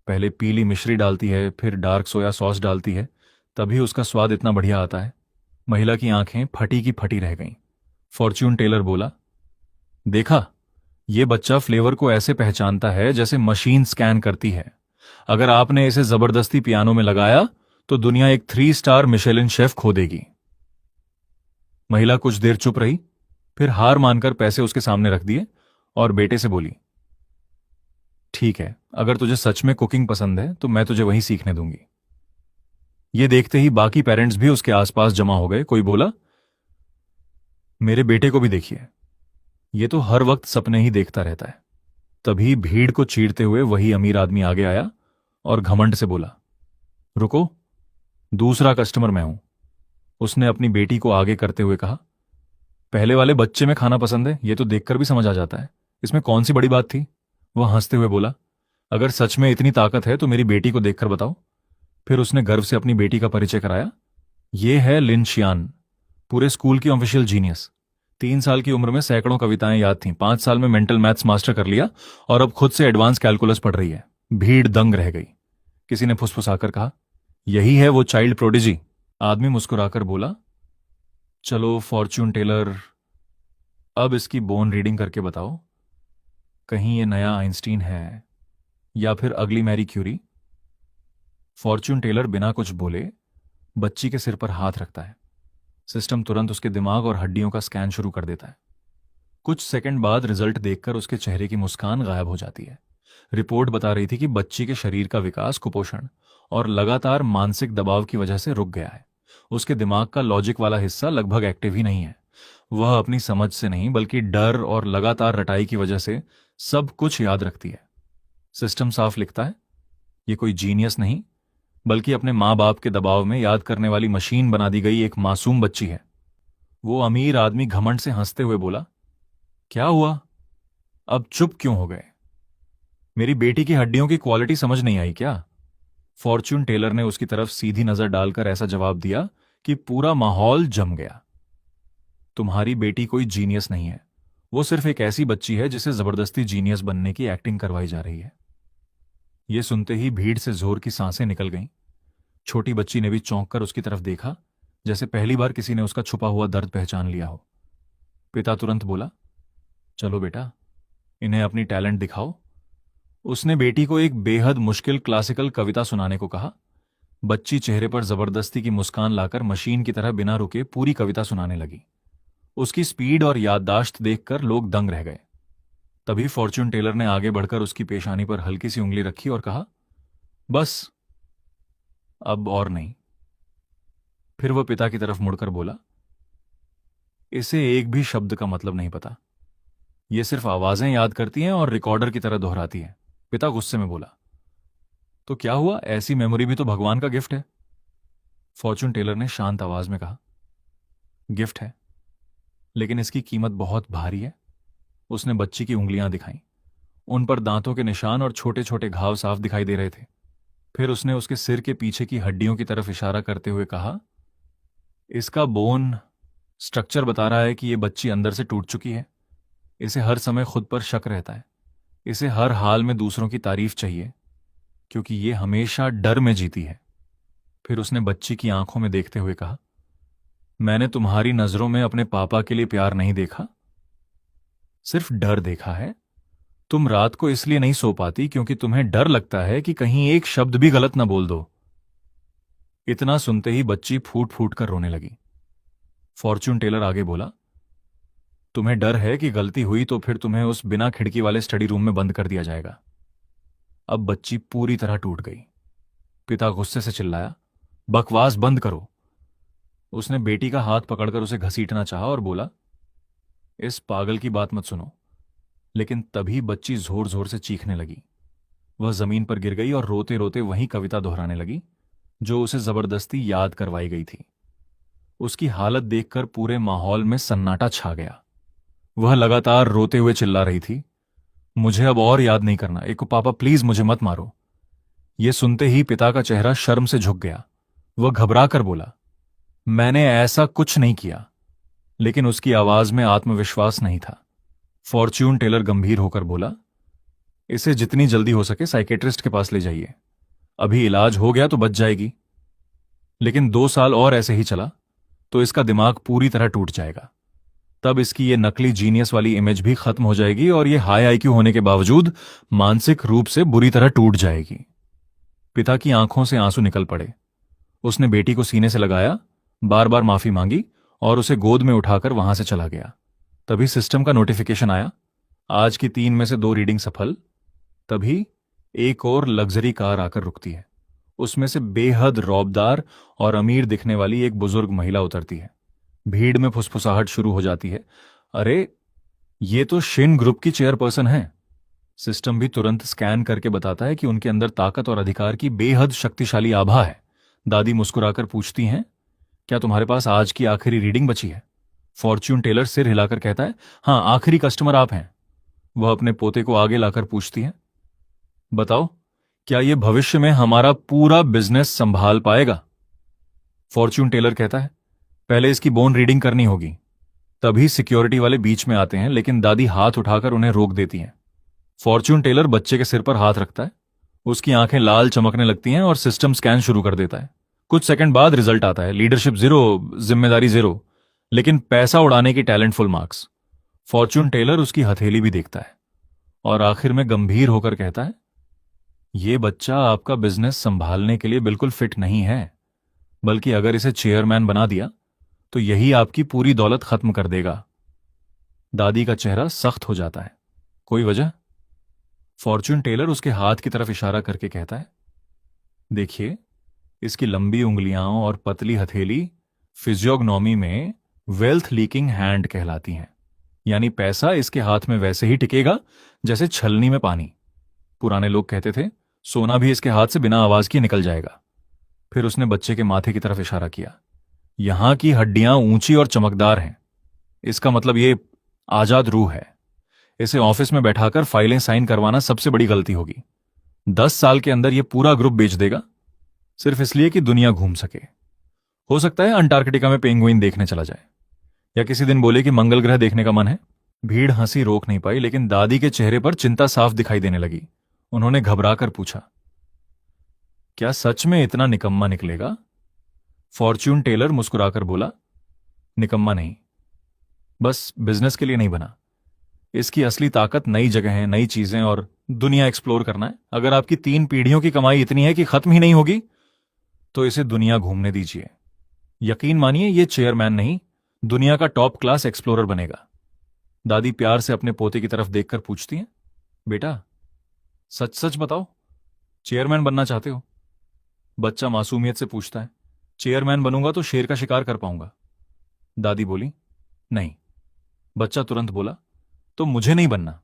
पहले पीली मिश्री डालती है, फिर डार्क सोया सॉस डालती है, तभी उसका स्वाद इतना बढ़िया आता है। महिला की आंखें फटी की फटी रह गईं। फॉर्च्यून टेलर बोला, देखा, यह बच्चा फ्लेवर को ऐसे पहचानता है जैसे मशीन स्कैन करती है। अगर आपने इसे जबरदस्ती पियानो में लगाया तो दुनिया एक 3 स्टार मिशेलिन शेफ खो देगी। महिला कुछ देर चुप रही, फिर हार मानकर पैसे उसके सामने रख दिए और बेटे से बोली, ठीक है, अगर तुझे सच में कुकिंग पसंद है तो मैं तुझे वहीं सीखने दूंगी। ये देखते ही बाकी पेरेंट्स भी उसके आसपास जमा हो गए। कोई बोला, मेरे बेटे को भी देखिए, ये तो हर वक्त सपने ही देखता रहता है। तभी भीड़ को चीरते हुए वही अमीर आदमी आगे आया और घमंड से बोला, रुको, दूसरा कस्टमर मैं हूं। उसने अपनी बेटी को आगे करते हुए कहा, पहले वाले बच्चे में खाना पसंद है, ये तो देखकर भी समझ आ जाता है, इसमें कौन सी बड़ी बात थी। वह हंसते हुए बोला, अगर सच में इतनी ताकत है तो मेरी बेटी को देखकर बताओ। फिर उसने गर्व से अपनी बेटी का परिचय कराया, यह है लिन शियान, पूरे स्कूल की ऑफिशियल जीनियस। 3 साल की उम्र में सैकड़ों कविताएं याद थीं, 5 साल में मेंटल मैथ्स मास्टर कर लिया और अब खुद से एडवांस कैलकुलस पढ़ रही है। भीड़ दंग रह गई। किसी ने फुसफुसाकर कहा, यही है वो चाइल्ड प्रोडिजी। आदमी मुस्कुराकर बोला, चलो फॉर्च्यून टेलर, अब इसकी बोन रीडिंग करके बताओ, कहीं ये नया आइंस्टीन है या फिर अगली मैरी क्यूरी। फॉर्च्यून टेलर बिना कुछ बोले बच्ची के सिर पर हाथ रखता है। सिस्टम तुरंत उसके दिमाग और हड्डियों का स्कैन शुरू कर देता है। कुछ सेकंड बाद रिजल्ट देखकर उसके चेहरे की मुस्कान गायब हो जाती है। रिपोर्ट बता रही थी कि बच्ची के शरीर का विकास कुपोषण और लगातार मानसिक दबाव की वजह से रुक गया है। उसके दिमाग का लॉजिक वाला हिस्सा लगभग एक्टिव ही नहीं है। वह अपनी समझ से नहीं बल्कि डर और लगातार रटाई की वजह से सब कुछ याद रखती है। सिस्टम साफ लिखता है, ये कोई जीनियस नहीं बल्कि अपने माँ बाप के दबाव में याद करने वाली मशीन बना दी गई एक मासूम बच्ची है। वो अमीर आदमी घमंड से हंसते हुए बोला, क्या हुआ, अब चुप क्यों हो गए? मेरी बेटी की हड्डियों की क्वालिटी समझ नहीं आई क्या? फॉर्च्यून टेलर ने उसकी तरफ सीधी नजर डालकर ऐसा जवाब दिया कि पूरा माहौल जम गया। तुम्हारी बेटी कोई जीनियस नहीं है, वो सिर्फ एक ऐसी बच्ची है जिसे जबरदस्ती जीनियस बनने की एक्टिंग करवाई जा रही है। यह सुनते ही भीड़ से जोर की सांसें निकल गईं। छोटी बच्ची ने भी चौंक कर उसकी तरफ देखा, जैसे पहली बार किसी ने उसका छुपा हुआ दर्द पहचान लिया हो। पिता तुरंत बोला, चलो बेटा, इन्हें अपनी टैलेंट दिखाओ। उसने बेटी को एक बेहद मुश्किल क्लासिकल कविता सुनाने को कहा। बच्ची चेहरे पर जबरदस्ती की मुस्कान लाकर मशीन की तरह बिना रुके पूरी कविता सुनाने लगी। उसकी स्पीड और याददाश्त देखकर लोग दंग रह गए। तभी फॉर्च्यून टेलर ने आगे बढ़कर उसकी पेशानी पर हल्की सी उंगली रखी और कहा, बस अब और नहीं। फिर वह पिता की तरफ मुड़कर बोला, इसे एक भी शब्द का मतलब नहीं पता, यह सिर्फ आवाजें याद करती हैं और रिकॉर्डर की तरह दोहराती है। पिता गुस्से में बोला, तो क्या हुआ, ऐसी मेमोरी भी तो भगवान का गिफ्ट है। फॉर्च्यून टेलर ने शांत आवाज में कहा, गिफ्ट है, लेकिन इसकी कीमत बहुत भारी है। उसने बच्ची की उंगलियां दिखाईं। उन पर दांतों के निशान और छोटे छोटे घाव साफ दिखाई दे रहे थे। फिर उसने उसके सिर के पीछे की हड्डियों की तरफ इशारा करते हुए कहा, इसका बोन स्ट्रक्चर बता रहा है कि यह बच्ची अंदर से टूट चुकी है। इसे हर समय खुद पर शक रहता है। इसे हर हाल में दूसरों की तारीफ चाहिए, क्योंकि यह हमेशा डर में जीती है। फिर उसने बच्ची की आंखों में देखते हुए कहा, मैंने तुम्हारी नजरों में अपने पापा के लिए प्यार नहीं देखा, सिर्फ डर देखा है। तुम रात को इसलिए नहीं सो पाती क्योंकि तुम्हें डर लगता है कि कहीं एक शब्द भी गलत ना बोल दो। इतना सुनते ही बच्ची फूट फूट कर रोने लगी। फॉर्च्यून टेलर आगे बोला, तुम्हें डर है कि गलती हुई तो फिर तुम्हें उस बिना खिड़की वाले स्टडी रूम में बंद कर दिया जाएगा। अब बच्ची पूरी तरह टूट गई। पिता गुस्से से चिल्लाया, बकवास बंद करो। उसने बेटी का हाथ पकड़कर उसे घसीटना चाहा और बोला, इस पागल की बात मत सुनो। लेकिन तभी बच्ची जोर जोर से चीखने लगी। वह जमीन पर गिर गई और रोते रोते वही कविता दोहराने लगी जो उसे जबरदस्ती याद करवाई गई थी। उसकी हालत देखकर पूरे माहौल में सन्नाटा छा गया। वह लगातार रोते हुए चिल्ला रही थी, मुझे अब और याद नहीं करना, एको पापा प्लीज मुझे मत मारो। यह सुनते ही पिता का चेहरा शर्म से झुक गया। वह घबरा कर बोला, मैंने ऐसा कुछ नहीं किया। लेकिन उसकी आवाज में आत्मविश्वास नहीं था। फॉर्च्यून टेलर गंभीर होकर बोला, इसे जितनी जल्दी हो सके साइकेट्रिस्ट के पास ले जाइए। अभी इलाज हो गया तो बच जाएगी, लेकिन 2 साल और ऐसे ही चला तो इसका दिमाग पूरी तरह टूट जाएगा। तब इसकी ये नकली जीनियस वाली इमेज भी खत्म हो जाएगी और ये हाई आईक्यू होने के बावजूद मानसिक रूप से बुरी तरह टूट जाएगी। पिता की आंखों से आंसू निकल पड़े। उसने बेटी को सीने से लगाया, बार बार माफी मांगी और उसे गोद में उठाकर वहां से चला गया। तभी सिस्टम का नोटिफिकेशन आया, आज की 3 में से 2 रीडिंग सफल। तभी एक और लग्जरी कार आकर रुकती है। उसमें से बेहद रौबदार और अमीर दिखने वाली एक बुजुर्ग महिला उतरती है। भीड़ में फुसफुसाहट शुरू हो जाती है, अरे ये तो शिन ग्रुप की चेयरपर्सन है। सिस्टम भी तुरंत स्कैन करके बताता है कि उनके अंदर ताकत और अधिकार की बेहद शक्तिशाली आभा है। दादी मुस्कुराकर पूछती हैं, क्या तुम्हारे पास आज की आखिरी रीडिंग बची है? फॉर्च्यून टेलर सिर हिलाकर कहता है, हां, आखिरी कस्टमर आप हैं। वह अपने पोते को आगे लाकर पूछती है, बताओ क्या यह भविष्य में हमारा पूरा बिजनेस संभाल पाएगा? फॉर्च्यून टेलर कहता है, पहले इसकी बोन रीडिंग करनी होगी। तभी सिक्योरिटी वाले बीच में आते हैं, लेकिन दादी हाथ उठाकर उन्हें रोक देती हैं। फॉर्च्यून टेलर बच्चे के सिर पर हाथ रखता है, उसकी आंखें लाल चमकने लगती हैं और सिस्टम स्कैन शुरू कर देता है। कुछ सेकंड बाद रिजल्ट आता है, लीडरशिप 0, जिम्मेदारी 0, लेकिन पैसा उड़ाने की talent full marks. Fortune teller उसकी हथेली भी देखता है और आखिर में गंभीर होकर कहता है, ये बच्चा आपका बिजनेस संभालने के लिए बिल्कुल फिट नहीं है, बल्कि अगर इसे चेयरमैन बना दिया तो यही आपकी पूरी दौलत खत्म कर देगा। दादी का चेहरा सख्त हो जाता है। कोई वजह? फॉर्च्यून टेलर उसके हाथ की तरफ इशारा करके कहता है, देखिए, इसकी लंबी उंगलियां और पतली हथेली फिजियोग्नॉमी में वेल्थ लीकिंग हैंड कहलाती हैं, यानी पैसा इसके हाथ में वैसे ही टिकेगा जैसे छलनी में पानी। पुराने लोग कहते थे, सोना भी इसके हाथ से बिना आवाज के निकल जाएगा। फिर उसने बच्चे के माथे की तरफ इशारा किया। यहां की हड्डियां ऊंची और चमकदार हैं, इसका मतलब ये आजाद रूह है। इसे ऑफिस में बैठाकर फाइलें साइन करवाना सबसे बड़ी गलती होगी। 10 साल के अंदर ये पूरा ग्रुप बेच देगा, सिर्फ इसलिए कि दुनिया घूम सके। हो सकता है अंटार्कटिका में पेंगुइन देखने चला जाए, या किसी दिन बोले कि मंगल ग्रह देखने का मन है। भीड़ हंसी रोक नहीं पाई, लेकिन दादी के चेहरे पर चिंता साफ दिखाई देने लगी। उन्होंने घबराकर पूछा, क्या सच में इतना निकम्मा निकलेगा? फॉर्च्यून टेलर मुस्कुराकर बोला, निकम्मा नहीं, बस बिजनेस के लिए नहीं बना। इसकी असली ताकत नई जगहें, नई चीजें और दुनिया एक्सप्लोर करना है। अगर आपकी 3 पीढ़ियों की कमाई इतनी है कि खत्म ही नहीं होगी, तो इसे दुनिया घूमने दीजिए। यकीन मानिए, ये चेयरमैन नहीं, दुनिया का टॉप क्लास एक्सप्लोरर बनेगा। दादी प्यार से अपने पोते की तरफ देखकर पूछती हैं, बेटा, सच सच बताओ, चेयरमैन बनना चाहते हो? बच्चा मासूमियत से पूछता है, चेयरमैन बनूंगा तो शेर का शिकार कर पाऊंगा। दादी बोली, नहीं। बच्चा तुरंत बोला, तो मुझे नहीं बनना,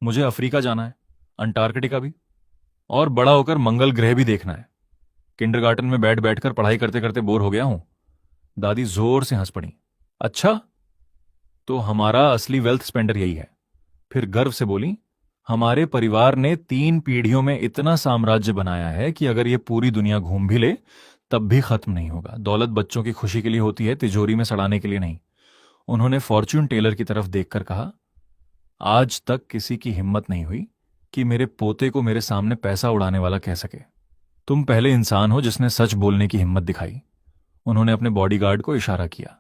मुझे अफ्रीका जाना है, अंटार्कटिका भी, और बड़ा होकर मंगल ग्रह भी देखना है। किंडरगार्टन में बैठ बैठकर पढ़ाई करते करते बोर हो गया हूं। दादी जोर से हंस पड़ी। अच्छा, तो हमारा असली वेल्थ स्पेंडर यही है। फिर गर्व से बोली, हमारे परिवार ने 3 पीढ़ियों में इतना साम्राज्य बनाया है कि अगर ये पूरी दुनिया घूम भी ले तब भी खत्म नहीं होगा। दौलत बच्चों की खुशी के लिए होती है, तिजोरी में सड़ाने के लिए नहीं। उन्होंने फॉर्च्यून टेलर की तरफ देखकर कहा, आज तक किसी की हिम्मत नहीं हुई कि मेरे पोते को मेरे सामने पैसा उड़ाने वाला कह सके। तुम पहले इंसान हो जिसने सच बोलने की हिम्मत दिखाई। उन्होंने अपने बॉडीगार्ड को इशारा किया।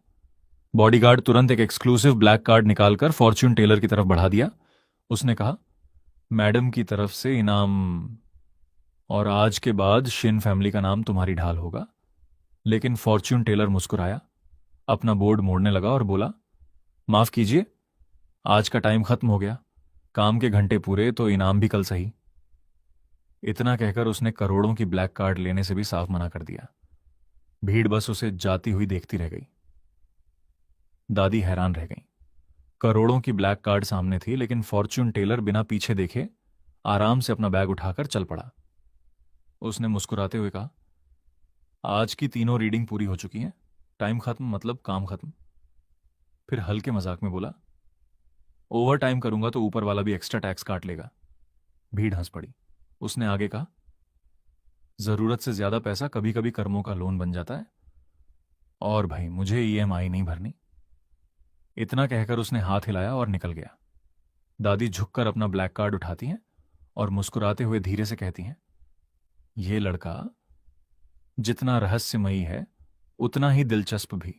बॉडीगार्ड तुरंत एक एक्सक्लूसिव ब्लैक कार्ड निकालकर फॉर्च्यून टेलर की तरफ बढ़ा दिया। उसने कहा, मैडम की तरफ से इनाम, और आज के बाद शिन फैमिली का नाम तुम्हारी ढाल होगा। लेकिन फॉर्च्यून टेलर मुस्कुराया, अपना बोर्ड मोड़ने लगा और बोला, माफ कीजिए, आज का टाइम खत्म हो गया। काम के घंटे पूरे तो इनाम भी कल सही। इतना कहकर उसने करोड़ों की ब्लैक कार्ड लेने से भी साफ मना कर दिया। भीड़ बस उसे जाती हुई देखती रह गई। दादी हैरान रह गई। करोड़ों की ब्लैक कार्ड सामने थी, लेकिन फॉर्च्यून टेलर बिना पीछे देखे आराम से अपना बैग उठाकर चल पड़ा। उसने मुस्कुराते हुए कहा, आज की तीनों रीडिंग पूरी हो चुकी हैं, टाइम खत्म मतलब काम खत्म। फिर हल्के मजाक में बोला, ओवर टाइम करूंगा तो ऊपर वाला भी एक्स्ट्रा टैक्स काट लेगा। भीड़ हंस पड़ी। उसने आगे कहा, जरूरत से ज्यादा पैसा कभी कभी कर्मों का लोन बन जाता है, और भाई मुझे ईएमआई नहीं भरनी। इतना कहकर उसने हाथ हिलाया और निकल गया। दादी झुककर अपना ब्लैक कार्ड उठाती हैं और मुस्कुराते हुए धीरे से कहती हैं, ये लड़का जितना रहस्यमयी है उतना ही दिलचस्प भी।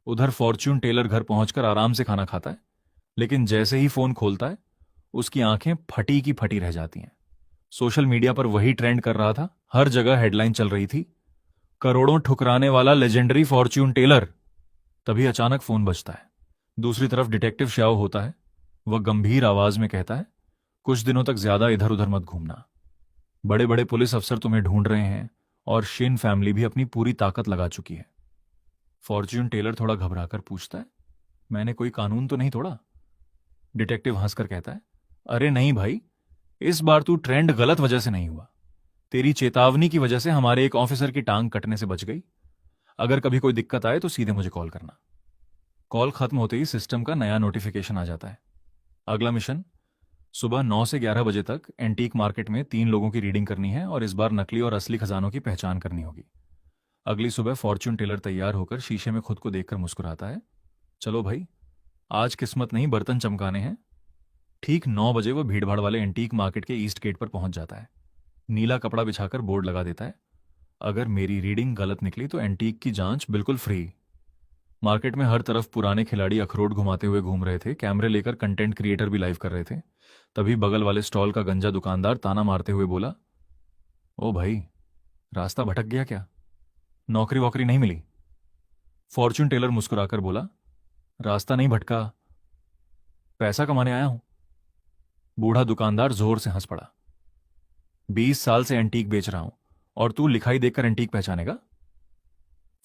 उधर फॉर्च्यून टेलर घर पहुंचकर आराम से खाना खाता है, लेकिन जैसे ही फोन खोलता है उसकी आंखें फटी की फटी रह जाती हैं। सोशल मीडिया पर वही ट्रेंड कर रहा था, हर जगह हेडलाइन चल रही थी, करोड़ों ठुकराने वाला लेजेंडरी फॉर्च्यून टेलर। तभी अचानक फोन बजता है। दूसरी तरफ डिटेक्टिव श्याओ होता है। वह गंभीर आवाज में कहता है, कुछ दिनों तक ज्यादा इधर उधर मत घूमना। बड़े बड़े पुलिस अफसर तुम्हें ढूंढ रहे हैं और शिन फैमिली भी अपनी पूरी ताकत लगा चुकी है। फॉर्च्यून टेलर थोड़ा घबराकर पूछता है, मैंने कोई कानून तो नहीं तोड़ा? डिटेक्टिव हंसकर कहता है, अरे नहीं भाई, इस बार तू ट्रेंड गलत वजह से नहीं हुआ। तेरी चेतावनी की वजह से हमारे एक ऑफिसर की टांग कटने से बच गई। अगर कभी कोई दिक्कत आए तो सीधे मुझे कॉल करना। कॉल खत्म होते ही सिस्टम का नया नोटिफिकेशन आ जाता है। अगला मिशन, सुबह 9 से 11 बजे तक एंटीक मार्केट में 3 लोगों की रीडिंग करनी है और इस बार नकली और असली खजानों की पहचान करनी होगी। अगली सुबह फॉर्च्यून टेलर तैयार होकर शीशे में खुद को देखकर मुस्कुराता है, चलो भाई आज किस्मत नहीं बर्तन चमकाने हैं। ठीक 9 बजे वह भीड़भाड़ वाले एंटीक मार्केट के ईस्ट गेट पर पहुंच जाता है। नीला कपड़ा बिछाकर बोर्ड लगा देता है, अगर मेरी रीडिंग गलत निकली तो एंटीक की जांच बिल्कुल फ्री। मार्केट में हर तरफ पुराने खिलाड़ी अखरोट घुमाते हुए घूम रहे थे, कैमरे लेकर कंटेंट क्रिएटर भी लाइव कर रहे थे। तभी बगल वाले स्टॉल का गंजा दुकानदार ताना मारते हुए बोला, ओ भाई, रास्ता भटक गया क्या? नौकरी वोकरी नहीं मिली? फॉर्च्यून टेलर मुस्कुराकर बोला, रास्ता नहीं भटका, पैसा कमाने आया हूं। बूढ़ा दुकानदार जोर से हंस पड़ा। 20 साल से एंटीक बेच रहा हूं और तू लिखाई देखकर एंटीक पहचानेगा?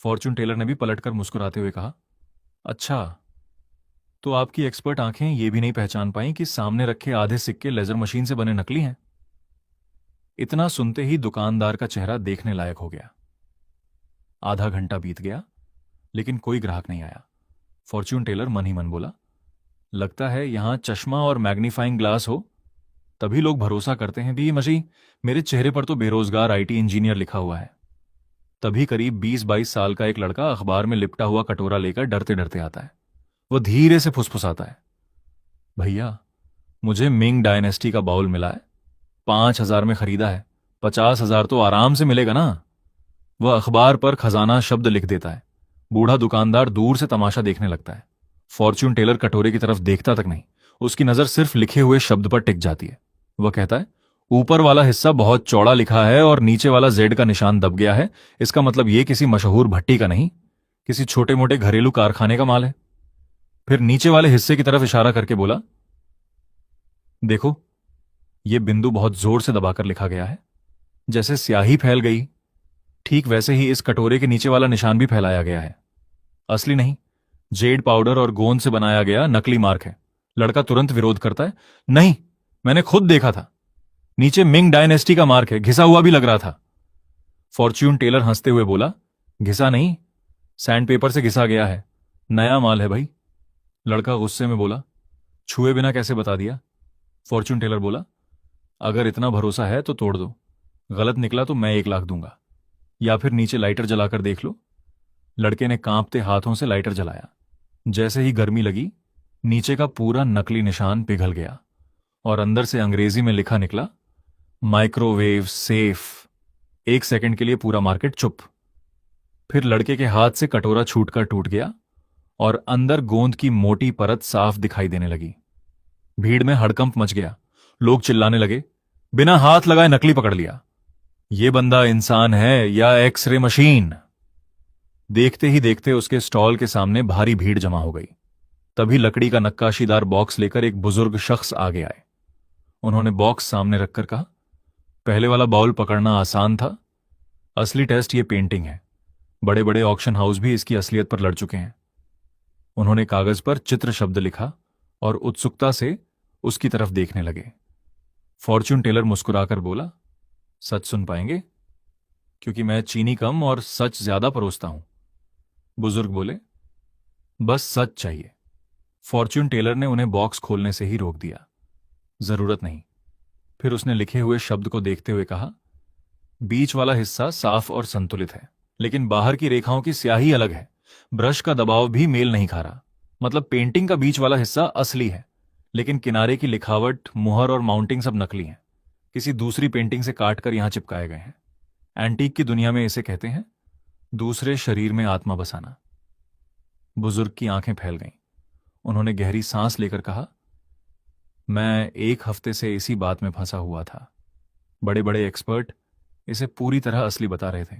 फॉर्च्यून टेलर ने भी पलटकर मुस्कुराते हुए कहा, अच्छा, तो आपकी एक्सपर्ट आंखें ये भी नहीं पहचान पाई कि सामने रखे आधे सिक्के लेजर मशीन से बने नकली हैं? इतना सुनते ही दुकानदार का चेहरा देखने लायक हो गया। आधा घंटा बीत गया लेकिन कोई ग्राहक नहीं आया। फॉर्च्यून टेलर मन ही मन बोला, लगता है यहां चश्मा और मैग्नीफाइंग ग्लास हो तभी लोग भरोसा करते हैं। भी मजी, मेरे चेहरे पर तो बेरोजगार आईटी इंजीनियर लिखा हुआ है। तभी करीब 20-22 साल का एक लड़का अखबार में लिपटा हुआ कटोरा लेकर डरते डरते आता है। वो धीरे से फुसफुसाता है, भैया, मुझे मिंग डायनेस्टी का बाउल मिला है, 5,000 में खरीदा है, 50,000 तो आराम से मिलेगा ना। वह अखबार पर खजाना शब्द लिख देता है। बूढ़ा दुकानदार दूर से तमाशा देखने लगता है। फॉर्च्यून टेलर कटोरे की तरफ देखता तक नहीं, उसकी नजर सिर्फ लिखे हुए शब्द पर टिक जाती है। वह कहता है, ऊपर वाला हिस्सा बहुत चौड़ा लिखा है और नीचे वाला जेड का निशान दब गया है। इसका मतलब यह किसी मशहूर भट्टी का नहीं, किसी छोटे मोटे घरेलू कारखाने का माल है। फिर नीचे वाले हिस्से की तरफ इशारा करके बोला, देखो, यह बिंदु बहुत जोर से दबाकर लिखा गया है, जैसे स्याही फैल गई। ठीक वैसे ही इस कटोरे के नीचे वाला निशान भी फैलाया गया है। असली नहीं, जेड पाउडर और गोंद से बनाया गया नकली मार्क है। लड़का तुरंत विरोध करता है, नहीं, मैंने खुद देखा था, नीचे मिंग डायनेस्टी का मार्क है, घिसा हुआ भी लग रहा था। फॉर्च्यून टेलर हंसते हुए बोला, घिसा नहीं, सैंडपेपर से घिसा गया है, नया माल है भाई। लड़का गुस्से में बोला, छुए बिना कैसे बता दिया? फॉर्च्यून टेलर बोला, अगर इतना भरोसा है तो तोड़ दो, गलत निकला तो मैं 1 लाख दूंगा, या फिर नीचे लाइटर जलाकर देख लो। लड़के ने कांपते हाथों से लाइटर जलाया। जैसे ही गर्मी लगी, नीचे का पूरा नकली निशान पिघल गया और अंदर से अंग्रेजी में लिखा निकला, माइक्रोवेव सेफ। 1 सेकंड के लिए पूरा मार्केट चुप। फिर लड़के के हाथ से कटोरा छूटकर टूट गया और अंदर गोंद की मोटी परत साफ दिखाई देने लगी। भीड़ में हड़कंप मच गया। लोग चिल्लाने लगे, बिना हाथ लगाए नकली पकड़ लिया, ये बंदा इंसान है या एक्सरे मशीन? देखते ही देखते उसके स्टॉल के सामने भारी भीड़ जमा हो गई। तभी लकड़ी का नक्काशीदार बॉक्स लेकर एक बुजुर्ग शख्स आगे आए। उन्होंने बॉक्स सामने रखकर कहा, पहले वाला बाउल पकड़ना आसान था, असली टेस्ट ये पेंटिंग है। बड़े बड़े ऑक्शन हाउस भी इसकी असलियत पर लड़ चुके हैं। उन्होंने कागज पर चित्र शब्द लिखा और उत्सुकता से उसकी तरफ देखने लगे। फॉर्च्यून टेलर मुस्कुराकर बोला, सच सुन पाएंगे? क्योंकि मैं चीनी कम और सच ज्यादा परोसता हूं। बुजुर्ग बोले, बस सच चाहिए। फॉर्च्यून टेलर ने उन्हें बॉक्स खोलने से ही रोक दिया, जरूरत नहीं। फिर उसने लिखे हुए शब्द को देखते हुए कहा, बीच वाला हिस्सा साफ और संतुलित है, लेकिन बाहर की रेखाओं की स्याही अलग है। ब्रश का दबाव भी मेल नहीं खा रहा। मतलब पेंटिंग का बीच वाला हिस्सा असली है, लेकिन किनारे की लिखावट, मुहर और माउंटिंग सब नकली हैं, किसी दूसरी पेंटिंग से काटकर यहां चिपकाए गए हैं। एंटीक की दुनिया में इसे कहते हैं दूसरे शरीर में आत्मा बसाना। बुजुर्ग की आंखें फैल गईं। उन्होंने गहरी सांस लेकर कहा, मैं 1 हफ्ते से इसी बात में फंसा हुआ था। बड़े बड़े एक्सपर्ट इसे पूरी तरह असली बता रहे थे,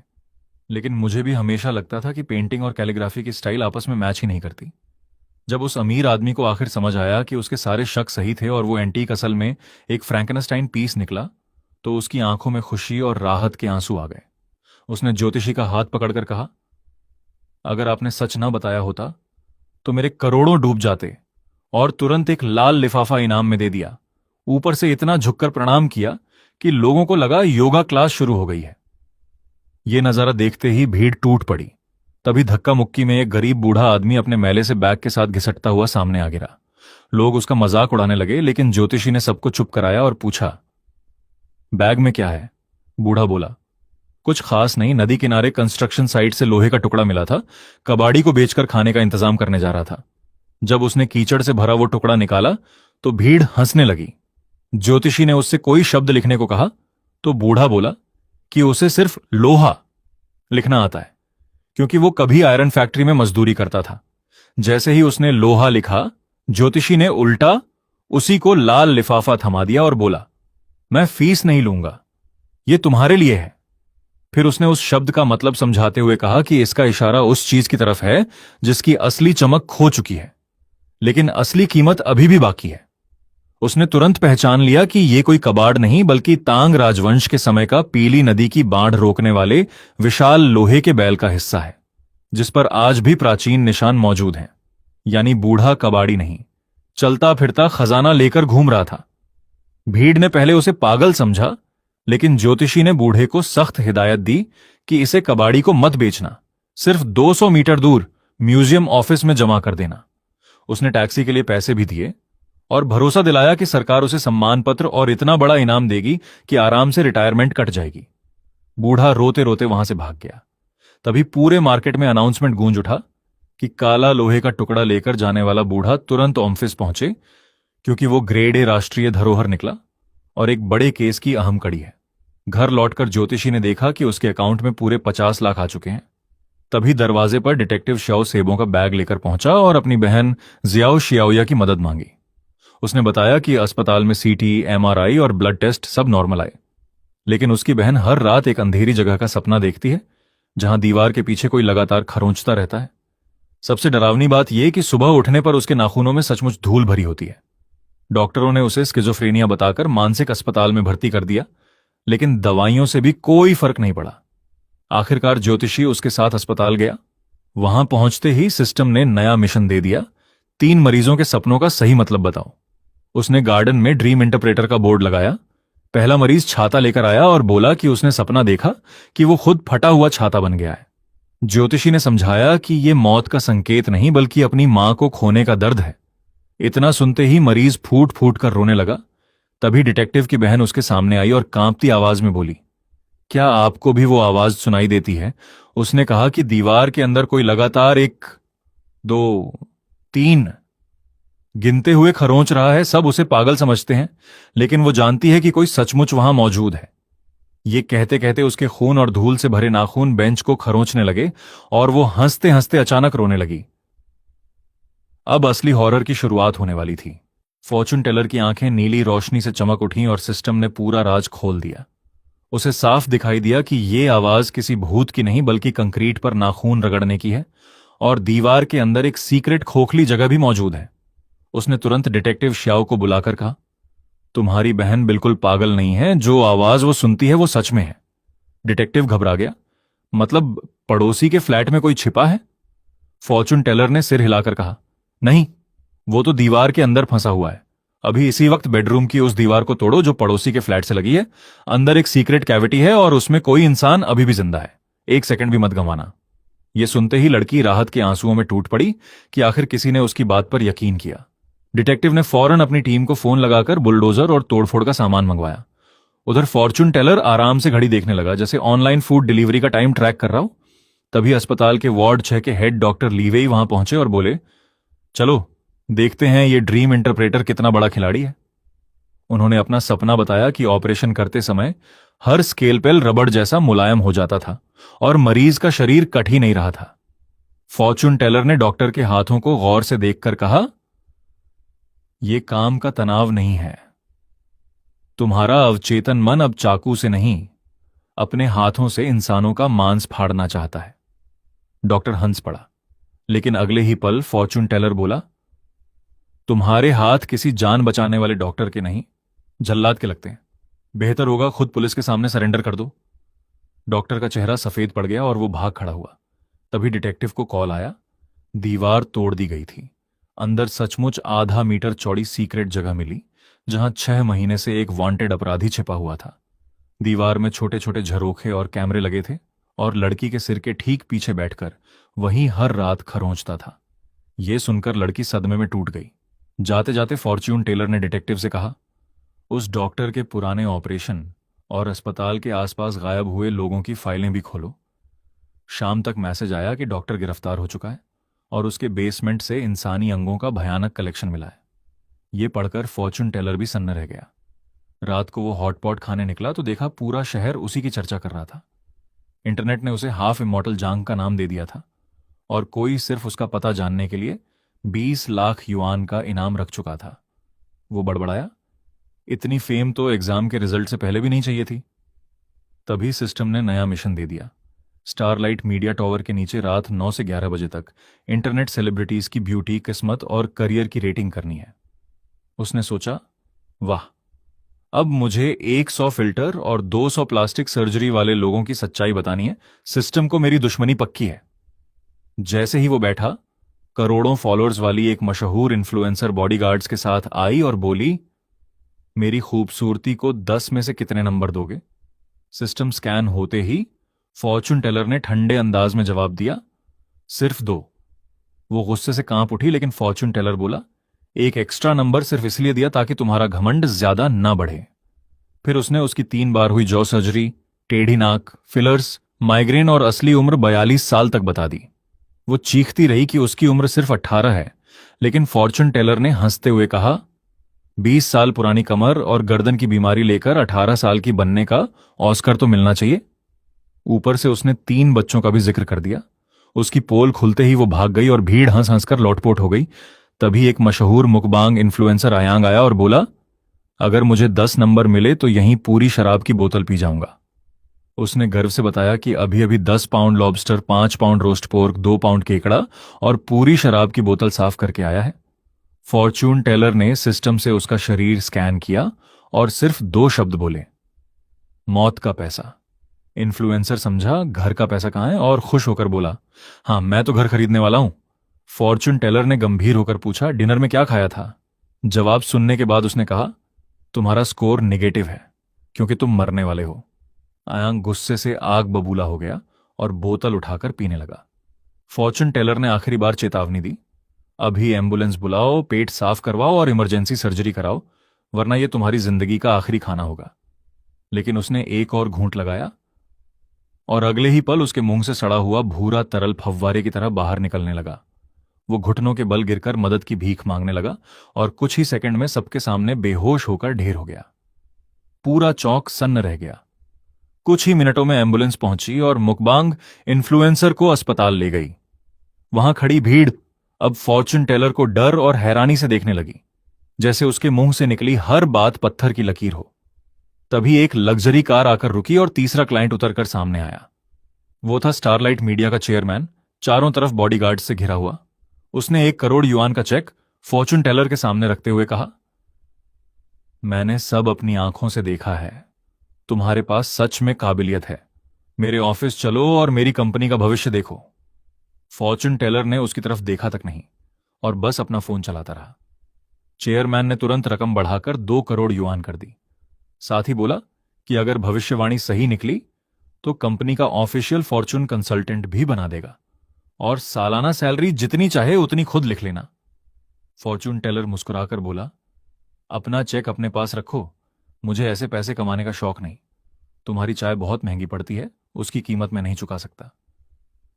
लेकिन मुझे भी हमेशा लगता था कि पेंटिंग और कैलीग्राफी की स्टाइल आपस में मैच ही नहीं करती। जब उस अमीर आदमी को आखिर समझ आया कि उसके सारे शक सही थे और वो एंटीक असल में एक फ्रैंकनस्टाइन पीस निकला, तो उसकी आंखों में खुशी और राहत के आंसू आ गए। उसने ज्योतिषी का हाथ पकड़कर कहा, अगर आपने सच ना बताया होता तो मेरे करोड़ों डूब जाते। और तुरंत एक लाल लिफाफा इनाम में दे दिया। ऊपर से इतना झुककर प्रणाम किया कि लोगों को लगा योगा क्लास शुरू हो गई है। यह नजारा देखते ही भीड़ टूट पड़ी। तभी धक्का मुक्की में एक गरीब बूढ़ा आदमी अपने मैले से बैग के साथ घिसटता हुआ सामने आ गिरा। लोग उसका मजाक उड़ाने लगे, लेकिन ज्योतिषी ने सबको चुप कराया और पूछा, बैग में क्या है? बूढ़ा बोला, कुछ खास नहीं, नदी किनारे कंस्ट्रक्शन साइट से लोहे का टुकड़ा मिला था, कबाड़ी को बेचकर खाने का इंतजाम करने जा रहा था। जब उसने कीचड़ से भरा वो टुकड़ा निकाला तो भीड़ हंसने लगी। ज्योतिषी ने उससे कोई शब्द लिखने को कहा तो बूढ़ा बोला कि उसे सिर्फ लोहा लिखना आता है, क्योंकि वो कभी आयरन फैक्ट्री में मजदूरी करता था। जैसे ही उसने लोहा लिखा, ज्योतिषी ने उल्टा उसी को लाल लिफाफा थमा दिया और बोला, मैं फीस नहीं लूंगा, ये तुम्हारे लिए है। फिर उसने उस शब्द का मतलब समझाते हुए कहा कि इसका इशारा उस चीज की तरफ है जिसकी असली चमक खो चुकी है, लेकिन असली कीमत अभी भी बाकी है। उसने तुरंत पहचान लिया कि यह कोई कबाड़ नहीं बल्कि तांग राजवंश के समय का पीली नदी की बाढ़ रोकने वाले विशाल लोहे के बैल का हिस्सा है, जिस पर आज भी प्राचीन निशान मौजूद हैं। यानी बूढ़ा कबाड़ी नहीं, चलता फिरता खजाना लेकर घूम रहा था। भीड़ ने पहले उसे पागल समझा, लेकिन ज्योतिषी ने बूढ़े को सख्त हिदायत दी कि इसे कबाड़ी को मत बेचना, सिर्फ 200 मीटर दूर म्यूजियम ऑफिस में जमा कर देना। उसने टैक्सी के लिए पैसे भी दिए और भरोसा दिलाया कि सरकार उसे सम्मान पत्र और इतना बड़ा इनाम देगी कि आराम से रिटायरमेंट कट जाएगी। बूढ़ा रोते रोते वहां से भाग गया। तभी पूरे मार्केट में अनाउंसमेंट गूंज उठा कि काला लोहे का टुकड़ा लेकर जाने वाला बूढ़ा तुरंत ऑफिस पहुंचे, क्योंकि वो ग्रेड ए राष्ट्रीय धरोहर निकला और एक बड़े केस की अहम कड़ी है। घर लौटकर ज्योतिषी ने देखा कि उसके अकाउंट में पूरे 50 लाख आ चुके हैं। तभी दरवाजे पर डिटेक्टिव श्याओ सेबों का बैग लेकर पहुंचा और अपनी बहन जियाओ शियाओया की मदद मांगी। उसने बताया कि अस्पताल में सीटी, एमआरआई और ब्लड टेस्ट सब नॉर्मल आए, लेकिन उसकी बहन हर रात एक अंधेरी जगह का सपना देखती है जहां दीवार के पीछे कोई लगातार खरोंचता रहता है। सबसे डरावनी बात यह कि सुबह उठने पर उसके नाखूनों में सचमुच धूल भरी होती है। डॉक्टरों ने उसे स्किज़ोफ्रेनिया बताकर मानसिक अस्पताल में भर्ती कर दिया, लेकिन दवाइयों से भी कोई फर्क नहीं पड़ा। आखिरकार ज्योतिषी उसके साथ अस्पताल गया। वहां पहुंचते ही सिस्टम ने नया मिशन दे दिया, 3 मरीजों के सपनों का सही मतलब बताओ। उसने गार्डन में ड्रीम इंटरप्रेटर का बोर्ड लगाया। पहला मरीज छाता लेकर आया और बोला कि उसने सपना देखा कि वो खुद फटा हुआ छाता बन गया है। ज्योतिषी ने समझाया कि यह मौत का संकेत नहीं बल्कि अपनी मां को खोने का दर्द है। इतना सुनते ही मरीज फूट फूट कर रोने लगा। तभी डिटेक्टिव की बहन उसके सामने आई और कांपती आवाज में बोली, क्या आपको भी वो आवाज सुनाई देती है? उसने कहा कि दीवार के अंदर कोई लगातार 1, 2, 3 गिनते हुए खरोंच रहा है। सब उसे पागल समझते हैं, लेकिन वो जानती है कि कोई सचमुच वहां मौजूद है। ये कहते कहते उसके खून और धूल से भरे नाखून बेंच को खरोंचने लगे और वो हंसते हंसते अचानक रोने लगी। अब असली हॉरर की शुरुआत होने वाली थी। फॉर्चून टेलर की आंखें नीली रोशनी से चमक उठीं और सिस्टम ने पूरा राज खोल दिया। उसे साफ दिखाई दिया कि यह आवाज किसी भूत की नहीं बल्कि कंक्रीट पर नाखून रगड़ने की है, और दीवार के अंदर एक सीक्रेट खोखली जगह भी मौजूद है। उसने तुरंत डिटेक्टिव श्याओ को बुलाकर कहा, तुम्हारी बहन बिल्कुल पागल नहीं है, जो आवाज वो सुनती है वो सच में है। डिटेक्टिव घबरा गया, मतलब पड़ोसी के फ्लैट में कोई छिपा है? फॉर्चून टेलर ने सिर हिलाकर कहा, नहीं, वो तो दीवार के अंदर फंसा हुआ है। अभी इसी वक्त बेडरूम की उस दीवार को तोड़ो जो पड़ोसी के फ्लैट से लगी है। अंदर एक सीक्रेट कैविटी है और उसमें कोई इंसान अभी भी जिंदा है। 1 सेकंड भी मत गंवाना। यह सुनते ही लड़की राहत के आंसुओं में टूट पड़ी कि आखिर किसी ने उसकी बात पर यकीन किया। डिटेक्टिव ने फौरन अपनी टीम को फोन लगाकर बुलडोजर और तोड़फोड़ का सामान मंगवाया। उधर फॉर्चून टेलर आराम से घड़ी देखने लगा, जैसे ऑनलाइन फूड डिलीवरी का टाइम ट्रैक कर रहा हो। तभी अस्पताल के वार्ड 6 के हेड डॉक्टर लीवेई वहां पहुंचे और बोले, चलो देखते हैं ये ड्रीम इंटरप्रेटर कितना बड़ा खिलाड़ी है। उन्होंने अपना सपना बताया कि ऑपरेशन करते समय हर स्केलपेल रबड़ जैसा मुलायम हो जाता था और मरीज का शरीर कट ही नहीं रहा था। फॉर्चून टेलर ने डॉक्टर के हाथों को गौर से देखकर कहा, यह काम का तनाव नहीं है। तुम्हारा अवचेतन मन अब चाकू से नहीं, अपने हाथों से इंसानों का मांस फाड़ना चाहता है। डॉक्टर हंस पड़ा, लेकिन अगले ही पल फॉर्चून टेलर बोला, तुम्हारे हाथ किसी जान बचाने वाले डॉक्टर के नहीं, जल्लाद के लगते हैं। बेहतर होगा खुद पुलिस के सामने सरेंडर कर दो। डॉक्टर का चेहरा सफेद पड़ गया और वो भाग खड़ा हुआ। तभी डिटेक्टिव को कॉल आया, दीवार तोड़ दी गई थी। अंदर सचमुच आधा मीटर चौड़ी सीक्रेट जगह मिली, जहां 6 महीने से एक वांटेड अपराधी छिपा हुआ था। दीवार में छोटे छोटे झरोखे और कैमरे लगे थे और लड़की के सिर के ठीक पीछे बैठकर वहीं हर रात खरोंचता था। यह सुनकर लड़की सदमे में टूट गई। जाते जाते फॉर्च्यून टेलर ने डिटेक्टिव से कहा, उस डॉक्टर के पुराने ऑपरेशन और अस्पताल के आसपास गायब हुए लोगों की फाइलें भी खोलो। शाम तक मैसेज आया कि डॉक्टर गिरफ्तार हो चुका है और उसके बेसमेंट से इंसानी अंगों का भयानक कलेक्शन मिला है। ये पढ़कर फॉर्चून टेलर भी सन्न रह गया। रात को वो हॉटपॉट खाने निकला तो देखा पूरा शहर उसी की चर्चा कर रहा था। इंटरनेट ने उसे हाफ इमॉर्टल जांग का नाम दे दिया था और कोई सिर्फ उसका पता जानने के लिए 20 लाख युआन का इनाम रख चुका था। वो बड़बड़ाया, इतनी फेम तो एग्जाम के रिजल्ट से पहले भी नहीं चाहिए थी। तभी सिस्टम ने नया मिशन दे दिया। स्टारलाइट मीडिया टॉवर के नीचे रात 9 से 11 बजे तक इंटरनेट सेलिब्रिटीज की ब्यूटी, किस्मत और करियर की रेटिंग करनी है। उसने सोचा, वाह, अब मुझे 100 फिल्टर और 200 प्लास्टिक सर्जरी वाले लोगों की सच्चाई बतानी है। सिस्टम को मेरी दुश्मनी पक्की है। जैसे ही वो बैठा, करोड़ों फॉलोअर्स वाली एक मशहूर इन्फ्लुएंसर बॉडीगार्ड्स के साथ आई और बोली, मेरी खूबसूरती को 10 में से कितने नंबर दोगे? सिस्टम स्कैन होते ही फॉर्चून टेलर ने ठंडे अंदाज में जवाब दिया, सिर्फ 2। वो गुस्से से कांप उठी, लेकिन फॉर्चून टेलर बोला, एक एक्स्ट्रा नंबर सिर्फ इसलिए दिया ताकि तुम्हारा घमंड ज्यादा ना बढ़े। फिर उसने उसकी 3 बार हुई जॉ सर्जरी, टेढ़ी नाक, फिलर्स, माइग्रेन और असली उम्र 42 साल तक बता दी। वो चीखती रही कि उसकी उम्र सिर्फ 18 है, लेकिन फॉर्चून टेलर ने हंसते हुए कहा, 20 साल पुरानी कमर और गर्दन की बीमारी लेकर 18 साल की बनने का ऑस्कर तो मिलना चाहिए। ऊपर से उसने 3 बच्चों का भी जिक्र कर दिया। उसकी पोल खुलते ही वो भाग गई और भीड़ हंस हंसकर लौटपोट हो गई। तभी एक मशहूर मुकबांग इन्फ्लुएंसर आयांग आया और बोला, अगर मुझे 10 नंबर मिले तो यहीं पूरी शराब की बोतल पी जाऊंगा। उसने गर्व से बताया कि अभी अभी 10 pound lobster, 5 pound roast pork, 2 pound केकड़ा और पूरी शराब की बोतल साफ करके आया है। फॉर्चून टेलर ने सिस्टम से उसका शरीर स्कैन किया और सिर्फ 2 शब्द बोले, मौत का पैसा। इन्फ्लुएंसर समझा घर का पैसा कहां है और खुश होकर बोला, हां, मैं तो घर खरीदने वाला हूं। फॉर्चून टेलर ने गंभीर होकर पूछा, डिनर में क्या खाया था? जवाब सुनने के बाद उसने कहा, तुम्हारा स्कोर नेगेटिव है क्योंकि तुम मरने वाले हो। आयांग गुस्से से आग बबूला हो गया और बोतल उठाकर पीने लगा। फॉर्चून टेलर ने आखिरी बार चेतावनी दी, अभी एम्बुलेंस बुलाओ, पेट साफ करवाओ और इमरजेंसी सर्जरी कराओ, वरना यह तुम्हारी जिंदगी का आखिरी खाना होगा। लेकिन उसने एक और घूंट लगाया और अगले ही पल उसके मुंह से सड़ा हुआ भूरा तरल फव्वारे की तरह बाहर निकलने लगा। वो घुटनों के बल गिरकर मदद की भीख मांगने लगा और कुछ ही सेकंड में सबके सामने बेहोश होकर ढेर हो गया। पूरा चौक सन्न रह गया। कुछ ही मिनटों में एम्बुलेंस पहुंची और मुकबांग इन्फ्लुएंसर को अस्पताल ले गई। वहां खड़ी भीड़ अब फॉर्चून टेलर को डर और हैरानी से देखने लगी, जैसे उसके मुंह से निकली हर बात पत्थर की लकीर हो। तभी एक लग्जरी कार आकर रुकी और तीसरा क्लाइंट उतरकर सामने आया। वो था स्टारलाइट मीडिया का चेयरमैन, चारों तरफ बॉडीगार्ड से घिरा हुआ। उसने 1 करोड़ युआन का चेक फॉर्चून टेलर के सामने रखते हुए कहा, मैंने सब अपनी आंखों से देखा है, तुम्हारे पास सच में काबिलियत है। मेरे ऑफिस चलो और मेरी कंपनी का भविष्य देखो। फॉर्चून टेलर ने उसकी तरफ देखा तक नहीं और बस अपना फोन चलाता रहा। चेयरमैन ने तुरंत रकम बढ़ाकर 2 करोड़ युआन कर दी। साथ ही बोला कि अगर भविष्यवाणी सही निकली तो कंपनी का ऑफिशियल फॉर्चून कंसल्टेंट भी बना देगा और सालाना सैलरी जितनी चाहे उतनी खुद लिख लेना। फॉर्चून टेलर मुस्कुराकर बोला, अपना चेक अपने पास रखो, मुझे ऐसे पैसे कमाने का शौक नहीं। तुम्हारी चाय बहुत महंगी पड़ती है, उसकी कीमत मैं नहीं चुका सकता।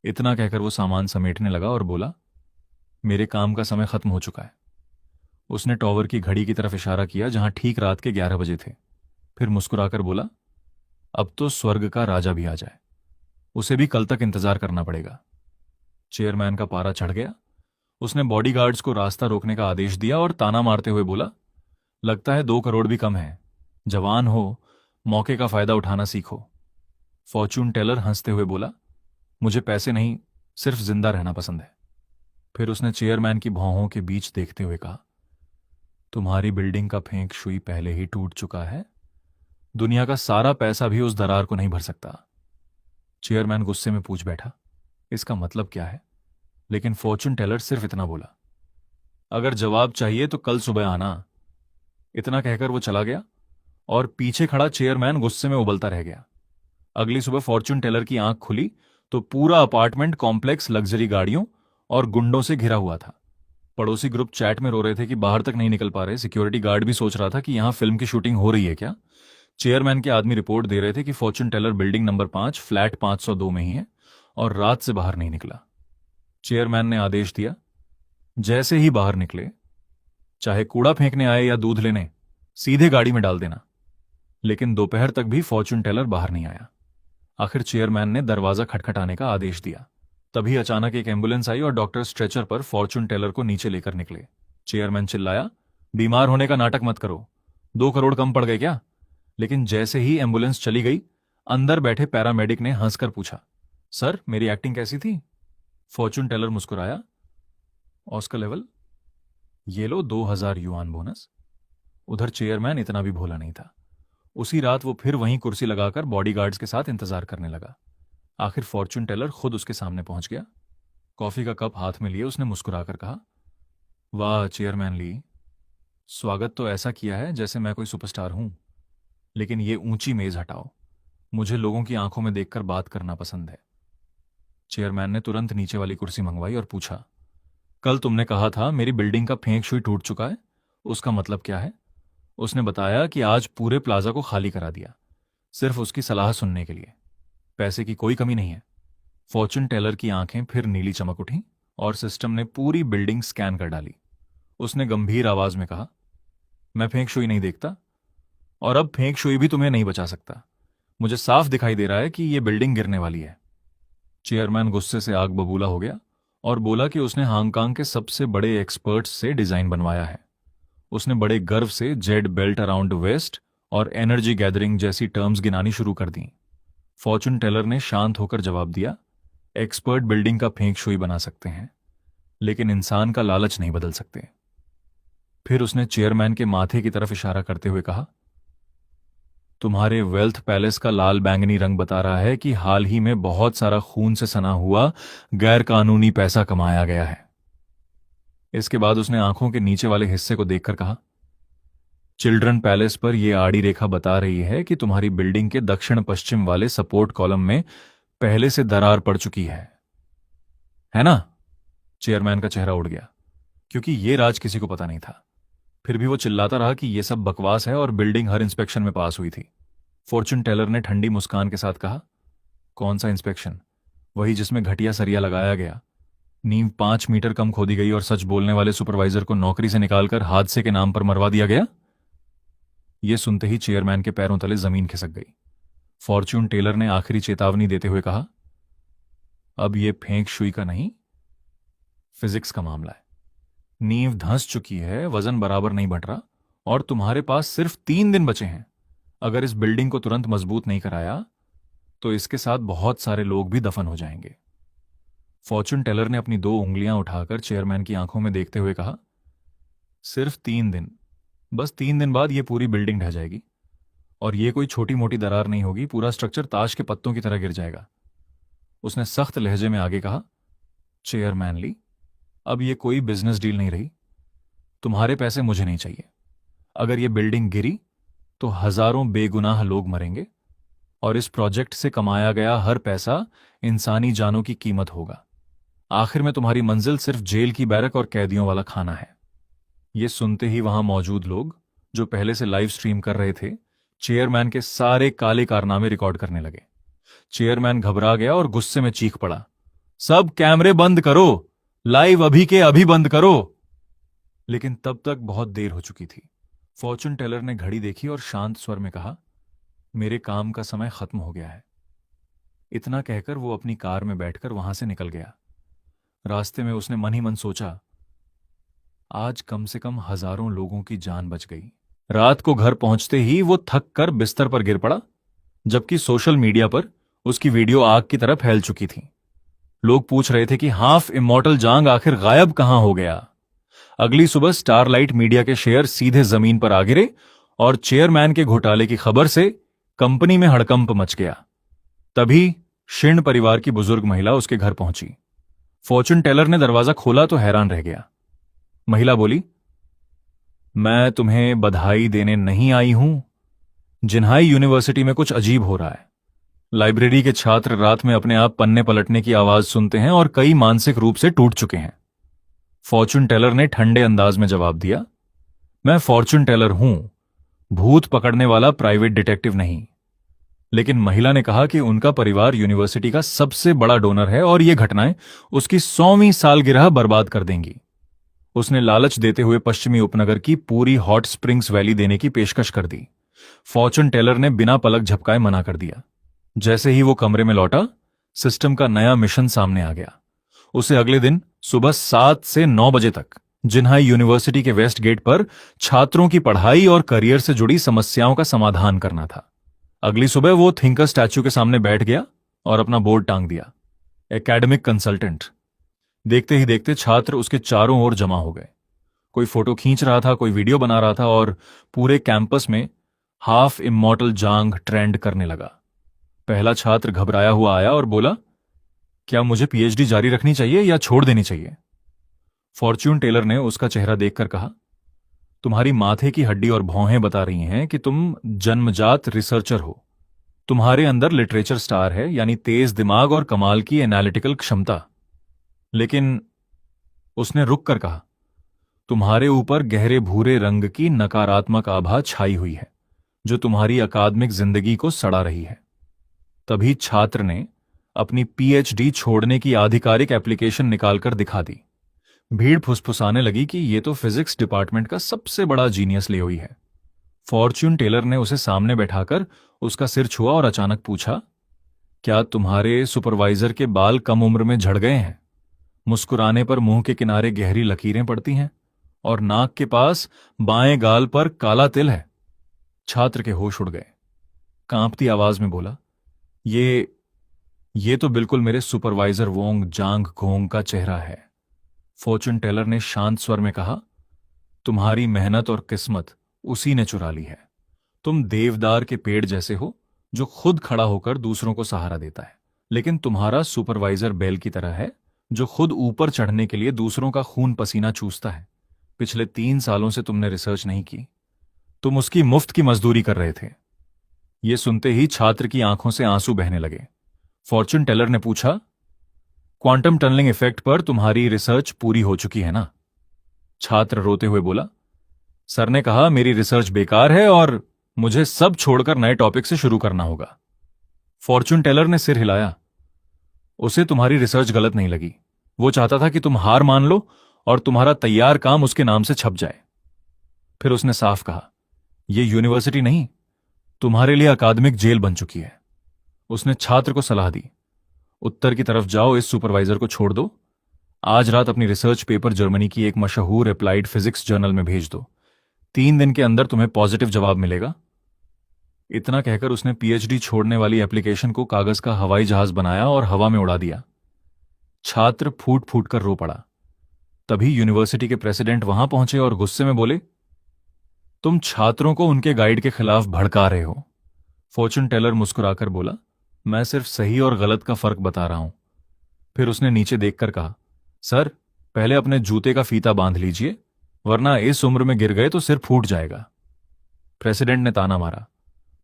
इतना कहकर वो सामान समेटने लगा और बोला, मेरे काम का समय खत्म हो चुका है। उसने टॉवर की घड़ी की तरफ इशारा किया जहां ठीक रात के 11 बजे थे। फिर मुस्कुराकर बोला, अब तो स्वर्ग का राजा भी आ जाए, उसे भी कल तक इंतजार करना पड़ेगा। चेयरमैन का पारा चढ़ गया। उसने बॉडीगार्ड्स को रास्ता रोकने का आदेश दिया और ताना मारते हुए बोला, लगता है 2 करोड़ भी कम है। जवान हो, मौके का फायदा उठाना सीखो। फॉर्चून टेलर हंसते हुए बोला, मुझे पैसे नहीं, सिर्फ जिंदा रहना पसंद है। फिर उसने चेयरमैन की भौहों के बीच देखते हुए कहा, तुम्हारी बिल्डिंग का फेंक शुई पहले ही टूट चुका है, दुनिया का सारा पैसा भी उस दरार को नहीं भर सकता। चेयरमैन गुस्से में पूछ बैठा, इसका मतलब क्या है? लेकिन फॉर्चून टेलर सिर्फ इतना बोला, अगर जवाब चाहिए तो कल सुबह आना। इतना कहकर वो चला गया और पीछे खड़ा चेयरमैन गुस्से में उबलता रह गया। अगली सुबह फॉर्चून टेलर की आंख खुली तो पूरा अपार्टमेंट कॉम्प्लेक्स लग्जरी गाड़ियों और गुंडों से घिरा हुआ था। पड़ोसी ग्रुप चैट में रो रहे थे कि बाहर तक नहीं निकल पा रहे। सिक्योरिटी गार्ड भी सोच रहा था कि यहां फिल्म की शूटिंग हो रही है क्या। चेयरमैन के आदमी रिपोर्ट दे रहे थे कि fortune teller building number 5 flat 502 में ही है और रात से बाहर नहीं निकला। चेयरमैन ने आदेश दिया। जैसे ही बाहर निकले, चाहे कूड़ा फेंकने आए या दूध लेने, सीधे गाड़ी में डाल देना। लेकिन दोपहर तक भी फॉर्चून टेलर बाहर नहीं आया। आखिर चेयरमैन ने दरवाजा खटखटाने का आदेश दिया। तभी अचानक एक एम्बुलेंस आई और डॉक्टर स्ट्रेचर पर फॉर्चून टेलर को नीचे लेकर निकले। चेयरमैन चिल्लाया, बीमार होने का नाटक मत करो, 2 करोड़ कम पड़ गए क्या? लेकिन जैसे ही एम्बुलेंस चली गई, अंदर बैठे पैरामेडिक ने हंसकर पूछा, सर मेरी एक्टिंग कैसी थी? फॉर्चून टेलर मुस्कुराया, ऑस्कर लेवल, ये लो 2000 युआन बोनस। उधर चेयरमैन इतना भी भोला नहीं था। उसी रात वो फिर वहीं कुर्सी लगाकर बॉडीगार्ड्स के साथ इंतजार करने लगा। आखिर फॉर्चून टेलर खुद उसके सामने पहुंच गया। कॉफी का कप हाथ में लिए उसने मुस्कुराकर कहा, वाह चेयरमैन ली, स्वागत तो ऐसा किया है जैसे मैं कोई सुपरस्टार हूं। लेकिन ये ऊंची मेज हटाओ, मुझे लोगों की आंखों में देखकर बात करना पसंद है। चेयरमैन ने तुरंत नीचे वाली कुर्सी मंगवाई और पूछा, कल तुमने कहा था मेरी बिल्डिंग का फेंग शुई टूट चुका है, उसका मतलब क्या है? उसने बताया कि आज पूरे प्लाजा को खाली करा दिया, सिर्फ उसकी सलाह सुनने के लिए। पैसे की कोई कमी नहीं है। फॉर्चून टेलर की आंखें फिर नीली चमक उठीं और सिस्टम ने पूरी बिल्डिंग स्कैन कर डाली। उसने गंभीर आवाज में कहा, मैं फेंग शुई नहीं देखता, और अब फेंग शुई भी तुम्हें नहीं बचा सकता। मुझे साफ दिखाई दे रहा है कि यह बिल्डिंग गिरने वाली है। चेयरमैन गुस्से से आग बबूला हो गया और बोला कि उसने हांगकांग के सबसे बड़े एक्सपर्ट्स से डिजाइन बनवाया है। उसने बड़े गर्व से जेड बेल्ट अराउंड वेस्ट और एनर्जी गैदरिंग जैसी टर्म्स गिनानी शुरू कर दी। फॉर्चून टेलर ने शांत होकर जवाब दिया, एक्सपर्ट बिल्डिंग का फेंग शुई बना सकते हैं, लेकिन इंसान का लालच नहीं बदल सकते। फिर उसने चेयरमैन के माथे की तरफ इशारा करते हुए कहा, तुम्हारे वेल्थ पैलेस का लाल बैंगनी रंग बता रहा है कि हाल ही में बहुत सारा खून से सना हुआ गैर कानूनी पैसा कमाया गया है। इसके बाद उसने आंखों के नीचे वाले हिस्से को देखकर कहा, चिल्ड्रन पैलेस पर यह आड़ी रेखा बता रही है कि तुम्हारी बिल्डिंग के दक्षिण पश्चिम वाले सपोर्ट कॉलम में पहले से दरार पड़ चुकी है ना? चेयरमैन का चेहरा उड़ गया, क्योंकि यह राज किसी को पता नहीं था। फिर भी वो चिल्लाता रहा कि यह सब बकवास है और बिल्डिंग हर इंस्पेक्शन में पास हुई थी। फॉर्चून टेलर ने ठंडी मुस्कान के साथ कहा, कौन सा इंस्पेक्शन? वही जिसमें घटिया सरिया लगाया गया, नींव 5 मीटर कम खोदी गई और सच बोलने वाले सुपरवाइजर को नौकरी से निकालकर हादसे के नाम पर मरवा दिया गया। यह सुनते ही चेयरमैन के पैरों तले जमीन खिसक गई। फॉर्चून टेलर ने आखिरी चेतावनी देते हुए कहा, अब यह फेंक शुई का नहीं, फिजिक्स का मामला है। नींव धंस चुकी है, वजन बराबर नहीं बट रहा, और तुम्हारे पास सिर्फ 3 दिन बचे हैं। अगर इस बिल्डिंग को तुरंत मजबूत नहीं कराया तो इसके साथ बहुत सारे लोग भी दफन हो जाएंगे। फॉर्चून टेलर ने अपनी 2 उंगलियां उठाकर चेयरमैन की आंखों में देखते हुए कहा, सिर्फ 3 दिन, बस 3 दिन बाद यह पूरी बिल्डिंग ढह जाएगी। और यह कोई छोटी मोटी दरार नहीं होगी, पूरा स्ट्रक्चर ताश के पत्तों की तरह गिर जाएगा। उसने सख्त लहजे में आगे कहा, चेयरमैन ली, अब यह कोई बिजनेस डील नहीं रही। तुम्हारे पैसे मुझे नहीं चाहिए। अगर यह बिल्डिंग गिरी तो हजारों बेगुनाह लोग मरेंगे, और इस प्रोजेक्ट से कमाया गया हर पैसा इंसानी जानों की कीमत होगा। आखिर में तुम्हारी मंजिल सिर्फ जेल की बैरक और कैदियों वाला खाना है। यह सुनते ही वहां मौजूद लोग, जो पहले से लाइव स्ट्रीम कर रहे थे, चेयरमैन के सारे काले कारनामे रिकॉर्ड करने लगे। चेयरमैन घबरा गया और गुस्से में चीख पड़ा, सब कैमरे बंद करो, लाइव अभी के अभी बंद करो। लेकिन तब तक बहुत देर हो चुकी थी। फॉर्चून टेलर ने घड़ी देखी और शांत स्वर में कहा, मेरे काम का समय खत्म हो गया है। इतना कहकर वो अपनी कार में बैठकर वहां से निकल गया। रास्ते में उसने मन ही मन सोचा, आज कम से कम हजारों लोगों की जान बच गई। रात को घर पहुंचते ही वो थक कर बिस्तर पर गिर पड़ा, जबकि सोशल मीडिया पर उसकी वीडियो आग की तरह फैल चुकी थी। लोग पूछ रहे थे कि हाफ इमॉर्टल जांग आखिर गायब कहां हो गया। अगली सुबह स्टारलाइट मीडिया के शेयर सीधे जमीन पर आ गिरे और चेयरमैन के घोटाले की खबर से कंपनी में हड़कंप मच गया। तभी शिर्ण परिवार की बुजुर्ग महिला उसके घर पहुंची। फॉर्चून टेलर ने दरवाजा खोला तो हैरान रह गया। महिला बोली, मैं तुम्हें बधाई देने नहीं आई हूं। जिन्हाई यूनिवर्सिटी में कुछ अजीब हो रहा है। लाइब्रेरी के छात्र रात में अपने आप पन्ने पलटने की आवाज सुनते हैं और कई मानसिक रूप से टूट चुके हैं। फॉर्चून टेलर ने ठंडे अंदाज में जवाब दिया, मैं फॉर्चून टेलर हूं, भूत पकड़ने वाला प्राइवेट डिटेक्टिव नहीं। लेकिन महिला ने कहा कि उनका परिवार यूनिवर्सिटी का सबसे बड़ा डोनर है और ये घटनाएं उसकी 100वीं सालगिरह बर्बाद कर देंगी। उसने लालच देते हुए पश्चिमी उपनगर की पूरी हॉट स्प्रिंग्स वैली देने की पेशकश कर दी। फॉर्चून टेलर ने बिना पलक झपकाए मना कर दिया। जैसे ही वो कमरे में लौटा, सिस्टम का नया मिशन सामने आ गया। उसे अगले दिन सुबह 7 से 9 बजे तक जिन्हाई यूनिवर्सिटी के वेस्ट गेट पर छात्रों की पढ़ाई और करियर से जुड़ी समस्याओं का समाधान करना था। अगली सुबह वो थिंकर स्टैच्यू के सामने बैठ गया और अपना बोर्ड टांग दिया, एकेडमिक कंसल्टेंट। देखते ही देखते छात्र उसके चारों ओर जमा हो गए। कोई फोटो खींच रहा था, कोई वीडियो बना रहा था और पूरे कैंपस में हाफ इमॉर्टल जांग ट्रेंड करने लगा। पहला छात्र घबराया हुआ आया और बोला, क्या मुझे पीएचडी जारी रखनी चाहिए या छोड़ देनी चाहिए? फॉर्च्यून टेलर ने उसका चेहरा देखकर कहा, तुम्हारी माथे की हड्डी और भौहें बता रही हैं कि तुम जन्मजात रिसर्चर हो। तुम्हारे अंदर लिटरेचर स्टार है, यानी तेज दिमाग और कमाल की एनालिटिकल क्षमता। लेकिन उसने रुक कर कहा, तुम्हारे ऊपर गहरे भूरे रंग की नकारात्मक आभा छाई हुई है जो तुम्हारी अकादमिक जिंदगी को सड़ा रही है। तभी छात्र ने अपनी पीएचडी छोड़ने की आधिकारिक एप्लीकेशन निकालकर दिखा दी। भीड़ फुसफुसाने लगी कि ये तो फिजिक्स डिपार्टमेंट का सबसे बड़ा जीनियस ले हुई है। फॉर्च्यून टेलर ने उसे सामने बैठाकर उसका सिर छुआ और अचानक पूछा, क्या तुम्हारे सुपरवाइजर के बाल कम उम्र में झड़ गए हैं? मुस्कुराने पर मुंह के किनारे गहरी लकीरें पड़ती हैं और नाक के पास बाएं गाल पर काला तिल है। छात्र के होश उड़ गए। कांपती आवाज में बोला, ये तो बिल्कुल मेरे सुपरवाइजर वोंग जांग घोंग का चेहरा है। फॉर्च्यून टेलर ने शांत स्वर में कहा, तुम्हारी मेहनत और किस्मत उसी ने चुरा ली है। तुम देवदार के पेड़ जैसे हो जो खुद खड़ा होकर दूसरों को सहारा देता है, लेकिन तुम्हारा सुपरवाइजर बैल की तरह है जो खुद ऊपर चढ़ने के लिए दूसरों का खून पसीना चूसता है। पिछले 3 सालों से तुमने रिसर्च नहीं की, तुम उसकी मुफ्त की मजदूरी कर रहे थे। यह सुनते ही छात्र की आंखों से आंसू बहने लगे। फॉर्च्यून टेलर ने पूछा, क्वांटम टनलिंग इफेक्ट पर तुम्हारी रिसर्च पूरी हो चुकी है ना? छात्र रोते हुए बोला, सर ने कहा मेरी रिसर्च बेकार है और मुझे सब छोड़कर नए टॉपिक से शुरू करना होगा। फॉर्च्यून टेलर ने सिर हिलाया। उसे तुम्हारी रिसर्च गलत नहीं लगी। वो चाहता था कि तुम हार मान लो और तुम्हारा तैयार काम उसके नाम से छप जाए। फिर उसने साफ कहा, यह यूनिवर्सिटी नहीं, तुम्हारे लिए अकादमिक जेल बन चुकी है। उसने छात्र को सलाह दी, उत्तर की तरफ जाओ, इस सुपरवाइजर को छोड़ दो। आज रात अपनी रिसर्च पेपर जर्मनी की एक मशहूर अप्लाइड फिजिक्स जर्नल में भेज दो। 3 दिन के अंदर तुम्हें पॉजिटिव जवाब मिलेगा। इतना कहकर उसने पीएचडी छोड़ने वाली एप्लीकेशन को कागज का हवाई जहाज बनाया और हवा में उड़ा दिया। छात्र फूट फूट कर रो पड़ा। तभी यूनिवर्सिटी के प्रेसिडेंट वहां पहुंचे और गुस्से में बोले, तुम छात्रों को उनके गाइड के खिलाफ भड़का रहे हो। फॉर्च्यून टेलर मुस्कुराकर बोला, मैं सिर्फ सही और गलत का फर्क बता रहा हूं। फिर उसने नीचे देखकर कहा, सर, पहले अपने जूते का फीता बांध लीजिए, वरना इस उम्र में गिर गए तो सिर फूट जाएगा। प्रेसिडेंट ने ताना मारा,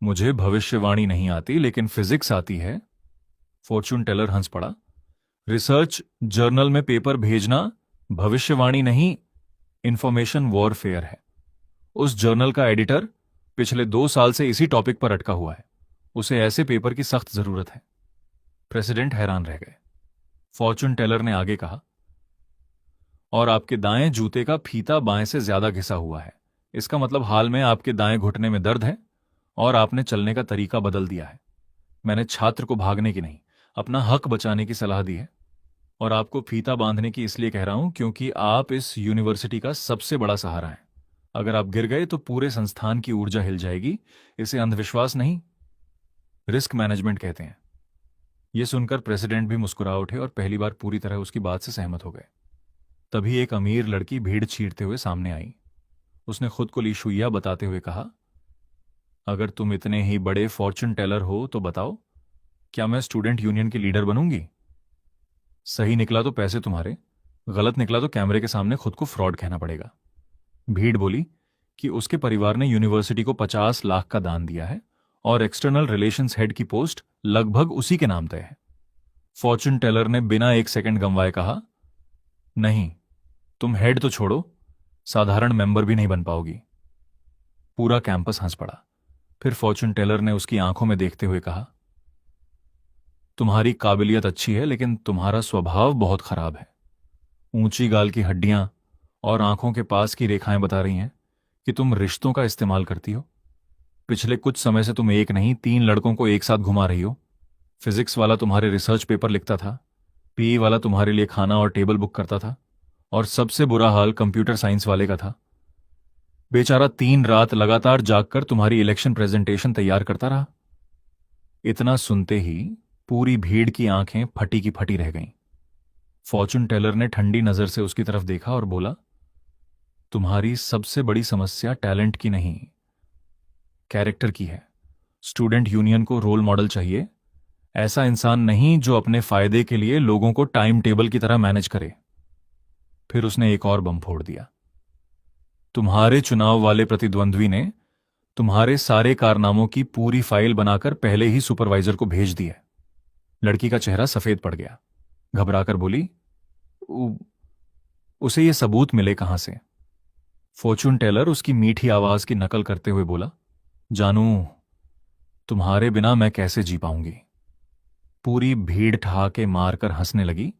मुझे भविष्यवाणी नहीं आती लेकिन फिजिक्स आती है। फॉर्च्यून टेलर हंस पड़ा। रिसर्च जर्नल में पेपर भेजना भविष्यवाणी नहीं, इंफॉर्मेशन वॉरफेयर है। उस जर्नल का एडिटर पिछले 2 साल से इसी टॉपिक पर अटका हुआ है। उसे ऐसे पेपर की सख्त जरूरत है। प्रेसिडेंट हैरान रह गए। फॉर्च्यून टेलर ने आगे कहा, और आपके दाएं जूते का फीता बाएं से ज्यादा घिसा हुआ है। इसका मतलब हाल में आपके दाएं घुटने में दर्द है और आपने चलने का तरीका बदल दिया है। मैंने छात्र को भागने की नहीं, अपना हक बचाने की सलाह दी है और आपको फीता बांधने की इसलिए कह रहा हूं क्योंकि आप इस यूनिवर्सिटी का सबसे बड़ा सहारा हैं। अगर आप गिर गए तो पूरे संस्थान की ऊर्जा हिल जाएगी। इसे अंधविश्वास नहीं, रिस्क मैनेजमेंट कहते हैं। यह सुनकर प्रेसिडेंट भी मुस्कुरा उठे और पहली बार पूरी तरह उसकी बात से सहमत हो गए। तभी एक अमीर लड़की भीड़ चीरते हुए सामने आई। उसने खुद को ली शुइया बताते हुए कहा, अगर तुम इतने ही बड़े फॉर्च्यून टेलर हो तो बताओ, क्या मैं स्टूडेंट यूनियन की लीडर बनूंगी? सही निकला तो पैसे तुम्हारे, गलत निकला तो कैमरे के सामने खुद को फ्रॉड कहना पड़ेगा। भीड़ बोली कि उसके परिवार ने यूनिवर्सिटी को 50 लाख का दान दिया है और एक्सटर्नल रिलेशंस हेड की पोस्ट लगभग उसी के नाम तय है। फॉर्च्यून टेलर ने बिना एक सेकंड गंवाए कहा, नहीं, तुम हेड तो छोड़ो, साधारण मेंबर भी नहीं बन पाओगी। पूरा कैंपस हंस पड़ा। फिर फॉर्चून टेलर ने उसकी आंखों में देखते हुए कहा, तुम्हारी काबिलियत अच्छी है लेकिन तुम्हारा स्वभाव बहुत खराब है। ऊंची गाल की हड्डियां और आंखों के पास की रेखाएं बता रही हैं कि तुम रिश्तों का इस्तेमाल करती हो। पिछले कुछ समय से तुम एक नहीं 3 लड़कों को एक साथ घुमा रही हो। फिजिक्स वाला तुम्हारे रिसर्च पेपर लिखता था, पीई वाला तुम्हारे लिए खाना और टेबल बुक करता था, और सबसे बुरा हाल कंप्यूटर साइंस वाले का था। बेचारा 3 रात लगातार जागकर तुम्हारी इलेक्शन प्रेजेंटेशन तैयार करता रहा। इतना सुनते ही पूरी भीड़ की आंखें फटी की फटी रह गईं। फॉर्चून टेलर ने ठंडी नजर से उसकी तरफ देखा और बोला, तुम्हारी सबसे बड़ी समस्या टैलेंट की नहीं, कैरेक्टर की है। स्टूडेंट यूनियन को रोल मॉडल चाहिए, ऐसा इंसान नहीं जो अपने फायदे के लिए लोगों को टाइम टेबल की तरह मैनेज करे। फिर उसने एक और बम फोड़ दिया। तुम्हारे चुनाव वाले प्रतिद्वंद्वी ने तुम्हारे सारे कारनामों की पूरी फाइल बनाकर पहले ही सुपरवाइजर को भेज दी है। लड़की का चेहरा सफेद पड़ गया। घबराकर बोली, उसे ये सबूत मिले कहां से?" फॉर्चून टेलर उसकी मीठी आवाज की नकल करते हुए बोला, जानू, तुम्हारे बिना मैं कैसे जी पाऊंगी। पूरी भीड़ ठहाके मारकर हंसने लगी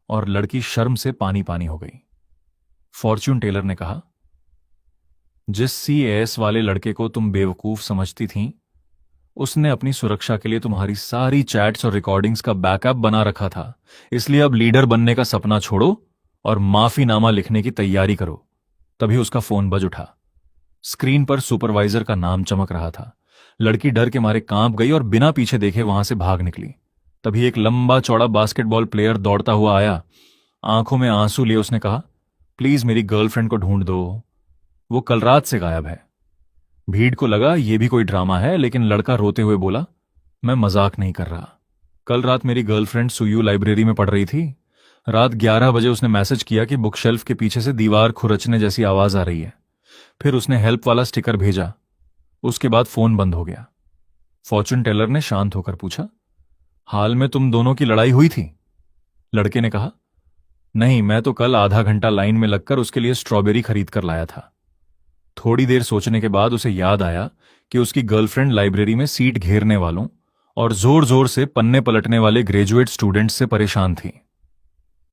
और लड़की शर्म से पानी पानी हो गई। फॉर्चून टेलर ने कहा, जिस सीएएस वाले लड़के को तुम बेवकूफ समझती थीं, उसने अपनी सुरक्षा के लिए तुम्हारी सारी चैट्स और रिकॉर्डिंग्स का बैकअप बना रखा था। इसलिए अब लीडर बनने का सपना छोड़ो और माफीनामा लिखने की तैयारी करो। तभी उसका फोन बज उठा। स्क्रीन पर सुपरवाइजर का नाम चमक रहा था। लड़की डर के मारे कांप गई और बिना पीछे देखे वहां से भाग निकली। तभी एक लंबा चौड़ा बास्केटबॉल प्लेयर दौड़ता हुआ आया। आंखों में आंसू लिए उसने कहा, प्लीज मेरी गर्लफ्रेंड को ढूंढ दो, वो कल रात से गायब है। भीड़ को लगा ये भी कोई ड्रामा है, लेकिन लड़का रोते हुए बोला, मैं मजाक नहीं कर रहा। कल रात मेरी गर्लफ्रेंड सुयू लाइब्रेरी में पढ़ रही थी। रात 11 बजे उसने मैसेज किया कि बुक शेल्फ के पीछे से दीवार खुरचने जैसी आवाज आ रही है। फिर उसने हेल्प वाला स्टिकर भेजा। उसके बाद फोन बंद हो गया। फॉर्चून टेलर ने शांत होकर पूछा, हाल में तुम दोनों की लड़ाई हुई थी? लड़के ने कहा, नहीं, मैं तो कल आधा घंटा लाइन में लगकर उसके लिए स्ट्रॉबेरी खरीद कर लाया था। थोड़ी देर सोचने के बाद उसे याद आया कि उसकी गर्लफ्रेंड लाइब्रेरी में सीट घेरने वालों और जोर जोर से पन्ने पलटने वाले ग्रेजुएट स्टूडेंट्स से परेशान थी।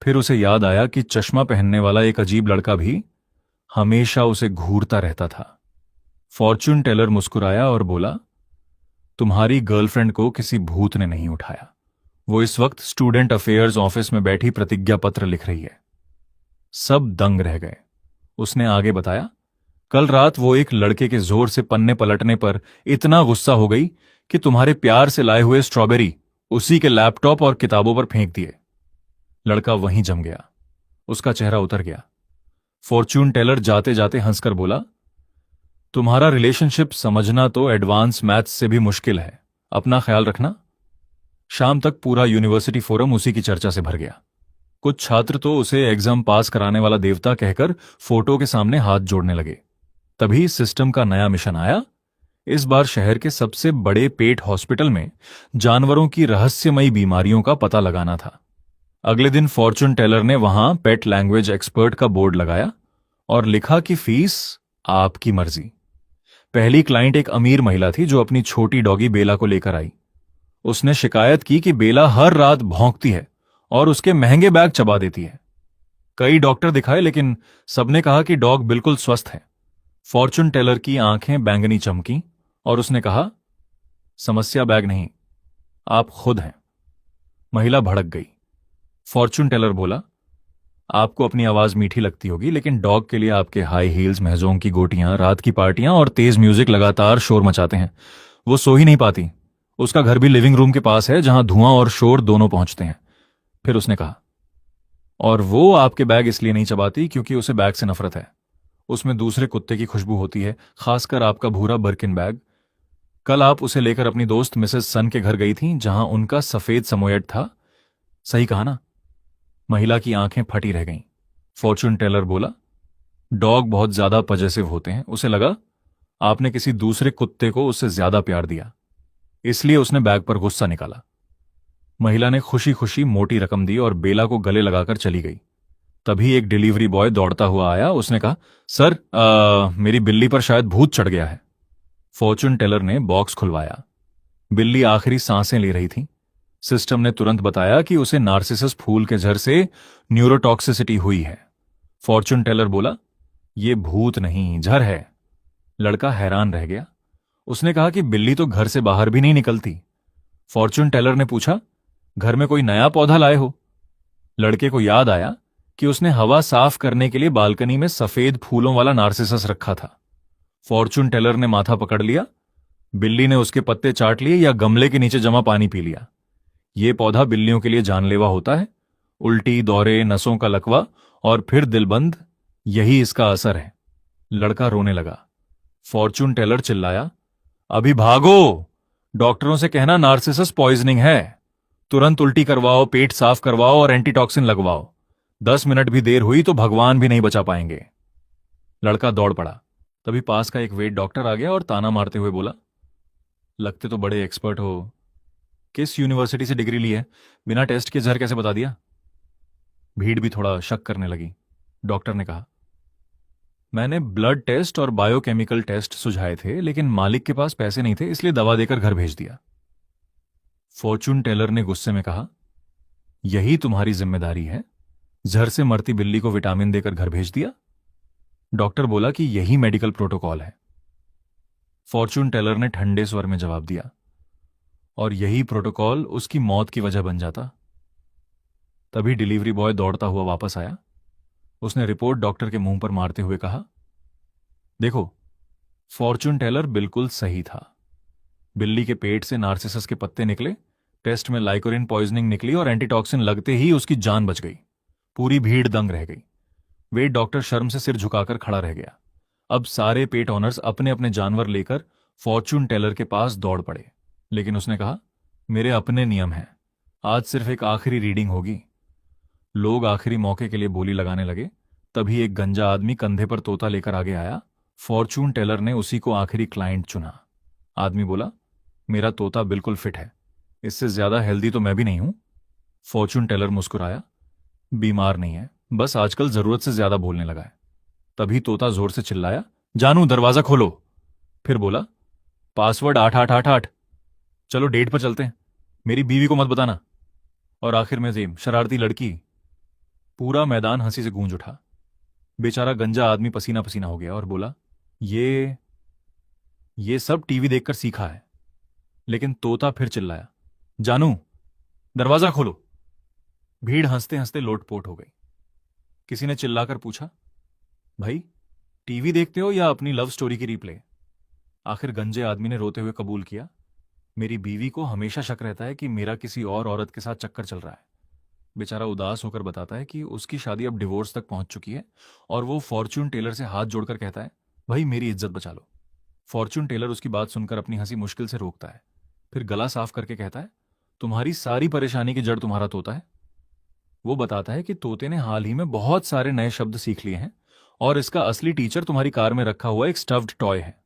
फिर उसे याद आया कि चश्मा पहनने वाला एक अजीब लड़का भी हमेशा उसे घूरता रहता था। फॉर्चून टेलर मुस्कुराया और बोला, तुम्हारी गर्लफ्रेंड को किसी भूत ने नहीं उठाया। वो इस वक्त स्टूडेंट अफेयर्स ऑफिस में बैठी प्रतिज्ञा पत्र लिख रही है। सब दंग रह गए। उसने आगे बताया, कल रात वो एक लड़के के जोर से पन्ने पलटने पर इतना गुस्सा हो गई कि तुम्हारे प्यार से लाए हुए स्ट्रॉबेरी उसी के लैपटॉप और किताबों पर फेंक दिए। लड़का वहीं जम गया। उसका चेहरा उतर गया। फॉर्चून टेलर जाते जाते हंसकर बोला, तुम्हारा रिलेशनशिप समझना तो एडवांस मैथ्स से भी मुश्किल है। अपना ख्याल रखना। शाम तक पूरा यूनिवर्सिटी फोरम उसी की चर्चा से भर गया। कुछ छात्र तो उसे एग्जाम पास कराने वाला देवता कहकर फोटो के सामने हाथ जोड़ने लगे। तभी सिस्टम का नया मिशन आया। इस बार शहर के सबसे बड़े पेट हॉस्पिटल में जानवरों की रहस्यमयी बीमारियों का पता लगाना था। अगले दिन फॉर्चून टेलर ने वहां पेट लैंग्वेज एक्सपर्ट का बोर्ड लगाया और लिखा कि फीस आपकी मर्जी। पहली क्लाइंट एक अमीर महिला थी जो अपनी छोटी डॉगी बेला को लेकर आई। उसने शिकायत की कि बेला हर रात भौंकती है और उसके महंगे बैग चबा देती है। कई डॉक्टर दिखाए लेकिन सबने कहा कि डॉग बिल्कुल स्वस्थ है। फॉर्चून टेलर की आंखें बैंगनी चमकी और उसने कहा, समस्या बैग नहीं, आप खुद हैं। महिला भड़क गई। फॉर्चून टेलर बोला, आपको अपनी आवाज मीठी लगती होगी, लेकिन डॉग के लिए आपके हाई हील्स, महजोंग की गोटियां, रात की पार्टियां और तेज म्यूजिक लगातार शोर मचाते हैं। वो सो ही नहीं पाती। उसका घर भी लिविंग रूम के पास है जहां धुआं और शोर दोनों पहुंचते हैं। फिर उसने कहा, और वो आपके बैग इसलिए नहीं चबाती क्योंकि उसे बैग से नफरत है। उसमें दूसरे कुत्ते की खुशबू होती है, खासकर आपका भूरा बर्किन बैग। कल आप उसे लेकर अपनी दोस्त मिसेस सन के घर गई थीं जहां उनका सफेद समोएड था। सही कहा ना? महिला की आंखें फटी रह गईं। फॉर्चून टेलर बोला, डॉग बहुत ज्यादा पजेसिव होते हैं। उसे लगा आपने किसी दूसरे कुत्ते को उससे ज्यादा प्यार दिया, इसलिए उसने बैग पर गुस्सा निकाला। महिला ने खुशी खुशी मोटी रकम दी और बेला को गले लगाकर चली गई। तभी एक डिलीवरी बॉय दौड़ता हुआ आया। उसने कहा, सर, मेरी बिल्ली पर शायद भूत चढ़ गया है। फॉर्चून टेलर ने बॉक्स खुलवाया। बिल्ली आखिरी सांसें ले रही थी। सिस्टम ने तुरंत बताया कि उसे नार्सिसस फूल के जहर से न्यूरोटॉक्सिसिटी हुई है। फॉर्चून टेलर बोला, यह भूत नहीं, जहर है। लड़का हैरान रह गया। उसने कहा कि बिल्ली तो घर से बाहर भी नहीं निकलती। फॉर्चून टेलर ने पूछा, घर में कोई नया पौधा लाए हो? लड़के को याद आया कि उसने हवा साफ करने के लिए बालकनी में सफेद फूलों वाला नार्सिसस रखा था। फॉर्चून टेलर ने माथा पकड़ लिया। बिल्ली ने उसके पत्ते चाट लिए या गमले के नीचे जमा पानी पी लिया। यह पौधा बिल्लियों के लिए जानलेवा होता है। उल्टी, दौरे, नसों का लकवा और फिर दिलबंद, यही इसका असर है। लड़का रोने लगा। फॉर्चून टेलर चिल्लाया, अभी भागो! डॉक्टरों से कहना नार्सिसस पॉइजनिंग है। तुरंत उल्टी करवाओ, पेट साफ करवाओ और एंटीटॉक्सिन लगवाओ। 10 मिनट भी देर हुई तो भगवान भी नहीं बचा पाएंगे। लड़का दौड़ पड़ा। तभी पास का एक वेट डॉक्टर आ गया और ताना मारते हुए बोला, लगते तो बड़े एक्सपर्ट हो, किस यूनिवर्सिटी से डिग्री ली है? बिना टेस्ट के जहर कैसे बता दिया? भीड़ भी थोड़ा शक करने लगी। डॉक्टर ने कहा, मैंने ब्लड टेस्ट और बायोकेमिकल टेस्ट सुझाए थे, लेकिन मालिक के पास पैसे नहीं थे, इसलिए दवा देकर घर भेज दिया। फॉर्चून टेलर ने गुस्से में कहा, यही तुम्हारी जिम्मेदारी है? जहर से मरती बिल्ली को विटामिन देकर घर भेज दिया? डॉक्टर बोला कि यही मेडिकल प्रोटोकॉल है। फॉर्चून टेलर ने ठंडे स्वर में जवाब दिया, और यही प्रोटोकॉल उसकी मौत की वजह बन जाता। तभी डिलीवरी बॉय दौड़ता हुआ वापस आया। उसने रिपोर्ट डॉक्टर के मुंह पर मारते हुए कहा, देखो, फॉर्चून टेलर बिल्कुल सही था। बिल्ली के पेट से नार्सिसस के पत्ते निकले, टेस्ट में लाइकोरिन पॉइजनिंग निकली और एंटीटॉक्सिन लगते ही उसकी जान बच गई। पूरी भीड़ दंग रह गई। वेट डॉक्टर शर्म से सिर झुकाकर खड़ा रह गया। अब सारे पेट ऑनर्स अपने अपने जानवर लेकर फॉर्चून टेलर के पास दौड़ पड़े। लेकिन उसने कहा, मेरे अपने नियम हैं, आज सिर्फ एक आखिरी रीडिंग होगी। लोग आखिरी मौके के लिए बोली लगाने लगे। तभी एक गंजा आदमी कंधे पर तोता लेकर आगे आया। फॉर्चून टेलर ने उसी को आखिरी क्लाइंट चुना। आदमी बोला, मेरा तोता बिल्कुल फिट है, इससे ज्यादा हेल्दी तो मैं भी नहीं हूं। फॉर्चून टेलर मुस्कुराया, बीमार नहीं है, बस आजकल जरूरत से ज्यादा बोलने लगा है। तभी तोता जोर से चिल्लाया, जानू दरवाजा खोलो। फिर बोला, पासवर्ड 8888। चलो डेट पर चलते हैं, मेरी बीवी को मत बताना। और आखिर में जेम, शरारती लड़की। पूरा मैदान हंसी से गूंज उठा। बेचारा गंजा आदमी पसीना पसीना हो गया और बोला, ये सब टीवी देखकर सीखा है। लेकिन तोता फिर चिल्लाया, जानू दरवाजा खोलो। भीड़ हंसते हंसते लोटपोट हो गई। किसी ने चिल्लाकर पूछा, भाई टीवी देखते हो या अपनी लव स्टोरी की रिप्ले? आखिर गंजे आदमी ने रोते हुए कबूल किया, मेरी बीवी को हमेशा शक रहता है कि मेरा किसी और औरत के साथ चक्कर चल रहा है। बेचारा उदास होकर बताता है कि उसकी शादी अब डिवोर्स तक पहुंच चुकी है और वो फॉर्चून टेलर से हाथ जोड़कर कहता है, भाई मेरी इज्जत बचा लो। फॉर्चून टेलर उसकी बात सुनकर अपनी हंसी मुश्किल से रोकता है। फिर गला साफ करके कहता है, तुम्हारी सारी परेशानी की जड़ तुम्हारा तोता है। वो बताता है कि तोते ने हाल ही में बहुत सारे नए शब्द सीख लिए हैं और इसका असली टीचर तुम्हारी कार में रखा हुआ एक स्टफ्ड टॉय है।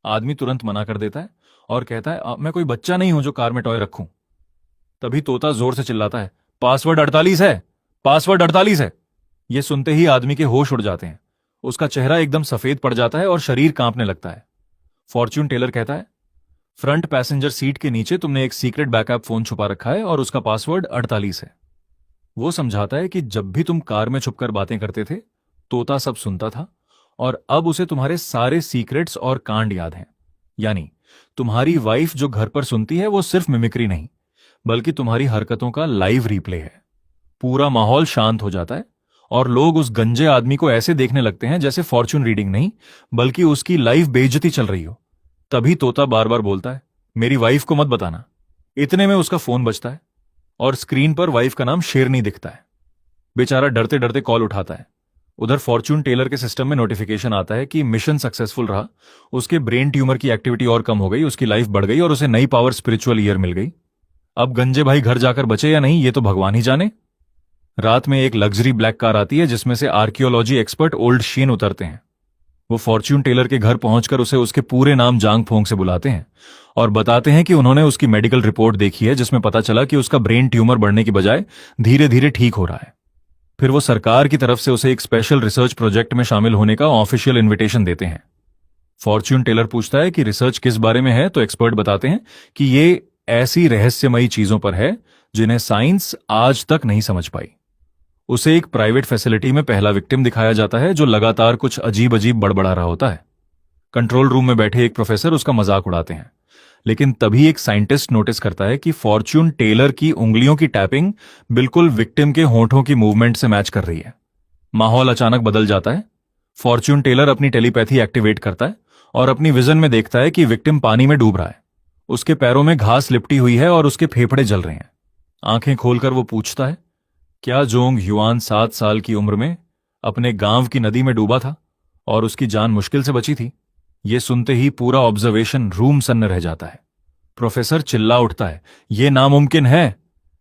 आदमी तुरंत मना कर देता है और कहता है, मैं कोई बच्चा नहीं हूं जो कार में टॉय रखूं। तभी तोता जोर से चिल्लाता है, पासवर्ड 48 है, पासवर्ड 48 है। यह सुनते ही आदमी के होश उड़ जाते हैं। उसका चेहरा एकदम सफेद पड़ जाता है और शरीर कांपने लगता है। फॉर्चून टेलर कहता है, फ्रंट पैसेंजर सीट के नीचे तुमने एक सीक्रेट बैकअप फोन छुपा रखा है और उसका पासवर्ड 48 है। वो समझाता है कि जब भी तुम कार में छुपकर बातें करते थे, तोता सब सुनता था और अब उसे तुम्हारे सारे सीक्रेट्स और कांड याद हैं। यानी तुम्हारी वाइफ जो घर पर सुनती है वो सिर्फ मिमिक्री नहीं, बल्कि तुम्हारी हरकतों का लाइव रिप्ले है। पूरा माहौल शांत हो जाता है और लोग उस गंजे आदमी को ऐसे देखने लगते हैं जैसे फॉर्चून रीडिंग नहीं, बल्कि उसकी लाइव बेइज्जती चल रही हो। तभी तोता बार बार बोलता है, मेरी वाइफ को मत बताना। इतने में उसका फोन बजता है और स्क्रीन पर वाइफ का नाम शेरनी दिखता है। बेचारा डरते डरते कॉल उठाता है। उधर फॉर्चून टेलर के सिस्टम में नोटिफिकेशन आता है कि मिशन सक्सेसफुल रहा, उसके ब्रेन ट्यूमर की एक्टिविटी और कम हो गई, उसकी लाइफ बढ़ गई और उसे नई पावर स्पिरिचुअल ईयर मिल गई। अब गंजे भाई घर जाकर बचे या नहीं, ये तो भगवान ही जाने। रात में एक लग्जरी ब्लैक कार आती है जिसमें से आर्कियोलॉजी एक्सपर्ट ओल्ड शीन उतरते हैं। वो फॉर्चून टेलर के घर पहुंचकर उसे उसके पूरे नाम जांग फोंग से बुलाते हैं और बताते हैं कि उन्होंने उसकी मेडिकल रिपोर्ट देखी है जिसमें पता चला कि उसका ब्रेन ट्यूमर बढ़ने की बजाय धीरे धीरे ठीक हो रहा है। फिर वो सरकार की तरफ से उसे एक स्पेशल रिसर्च प्रोजेक्ट में शामिल होने का ऑफिशियल इन्विटेशन देते हैं। फॉर्च्यून टेलर पूछता है कि रिसर्च किस बारे में है, तो एक्सपर्ट बताते हैं कि ये ऐसी रहस्यमयी चीजों पर है जिन्हें साइंस आज तक नहीं समझ पाई। उसे एक प्राइवेट फैसिलिटी में पहला विक्टिम दिखाया जाता है जो लगातार कुछ अजीब अजीब बड़बड़ा रहा होता है। कंट्रोल रूम में बैठे एक प्रोफेसर उसका मजाक उड़ाते हैं, लेकिन तभी एक साइंटिस्ट नोटिस करता है कि फॉर्च्यून टेलर की उंगलियों की टैपिंग बिल्कुल विक्टिम के होंठों की मूवमेंट से मैच कर रही है। माहौल अचानक बदल जाता है। फॉर्च्यून टेलर अपनी टेलीपैथी एक्टिवेट करता है और अपनी विजन में देखता है कि विक्टिम पानी में डूब रहा है। उसके पैरों में घास लिपटी हुई है और उसके फेफड़े जल रहे हैं। आंखें खोलकर वो पूछता है, क्या जोंग ह्युआन 7 साल की उम्र में अपने गांव की नदी में डूबा था और उसकी जान मुश्किल से बची थी? ये सुनते ही पूरा ऑब्जर्वेशन रूम सन्न रह जाता है। प्रोफेसर चिल्ला उठता है, यह नामुमकिन है।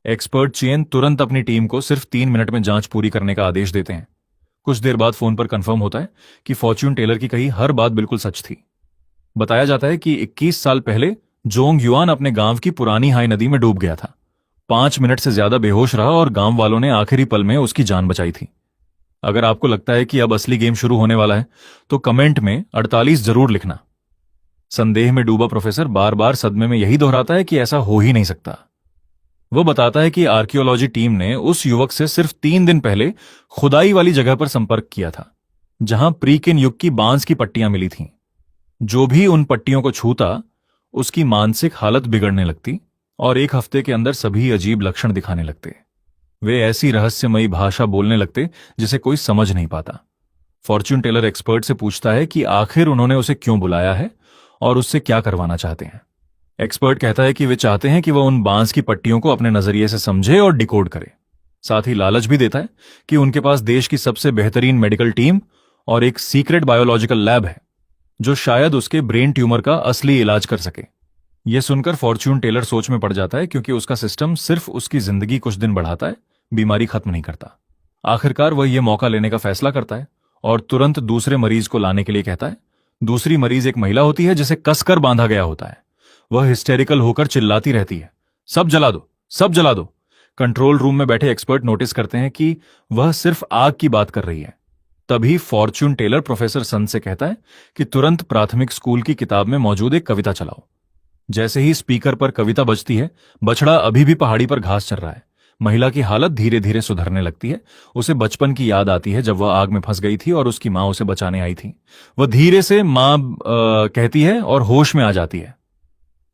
एक्सपर्ट चेन तुरंत अपनी टीम को सिर्फ 3 मिनट में जांच पूरी करने का आदेश देते हैं। कुछ देर बाद फोन पर कंफर्म होता है कि फॉर्च्यून टेलर की कही हर बात बिल्कुल सच थी। बताया जाता है कि 21 साल पहले जोंग ह्युआन अपने गांव की पुरानी हाई नदी में डूब गया था। 5 मिनट से ज्यादा बेहोश रहा और गांव वालों ने आखिरी पल में उसकी जान बचाई थी। अगर आपको लगता है कि अब असली गेम शुरू होने वाला है तो कमेंट में 48 जरूर लिखना। संदेह में डूबा प्रोफेसर बार बार सदमे में यही दोहराता है कि ऐसा हो ही नहीं सकता। वो बताता है कि आर्कियोलॉजी टीम ने उस युवक से सिर्फ 3 दिन पहले खुदाई वाली जगह पर संपर्क किया था जहां प्रीकिन युग की बांस की पट्टियां मिली थीं। जो भी उन पट्टियों को छूता उसकी मानसिक हालत बिगड़ने लगती और 1 हफ्ते के अंदर सभी अजीब लक्षण दिखाने लगते। वे ऐसी रहस्यमयी भाषा बोलने लगते जिसे कोई समझ नहीं पाता। फॉर्च्यून टेलर एक्सपर्ट से पूछता है कि आखिर उन्होंने उसे क्यों बुलाया है और उससे क्या करवाना चाहते हैं। एक्सपर्ट कहता है कि वे चाहते हैं कि वह उन बांस की पट्टियों को अपने नजरिए से समझे और डिकोड करे। साथ ही लालच भी देता है कि उनके पास देश की सबसे बेहतरीन मेडिकल टीम और एक सीक्रेट बायोलॉजिकल लैब है जो शायद उसके ब्रेन ट्यूमर का असली इलाज कर सके। यह सुनकर फॉर्च्यून टेलर सोच में पड़ जाता है क्योंकि उसका सिस्टम सिर्फ उसकी जिंदगी कुछ दिन बढ़ाता है, बीमारी खत्म नहीं करता। आखिरकार वह यह मौका लेने का फैसला करता है और तुरंत दूसरे मरीज को लाने के लिए कहता है। दूसरी मरीज एक महिला होती है जिसे कसकर बांधा गया होता है। वह हिस्टेरिकल होकर चिल्लाती रहती है, सब जला दो, सब जला दो। कंट्रोल रूम में बैठे एक्सपर्ट नोटिस करते हैं कि वह सिर्फ आग की बात कर रही है। तभी फॉर्च्यून टेलर प्रोफेसर सन से कहता है कि तुरंत प्राथमिक स्कूल की किताब में मौजूद एक कविता चलाओ। जैसे ही स्पीकर पर कविता बजती है, बछड़ा अभी भी पहाड़ी पर घास चर रहा है। महिला की हालत धीरे धीरे सुधरने लगती है। उसे बचपन की याद आती है जब वह आग में फंस गई थी और उसकी मां उसे बचाने आई थी। वह धीरे से मां कहती है और होश में आ जाती है।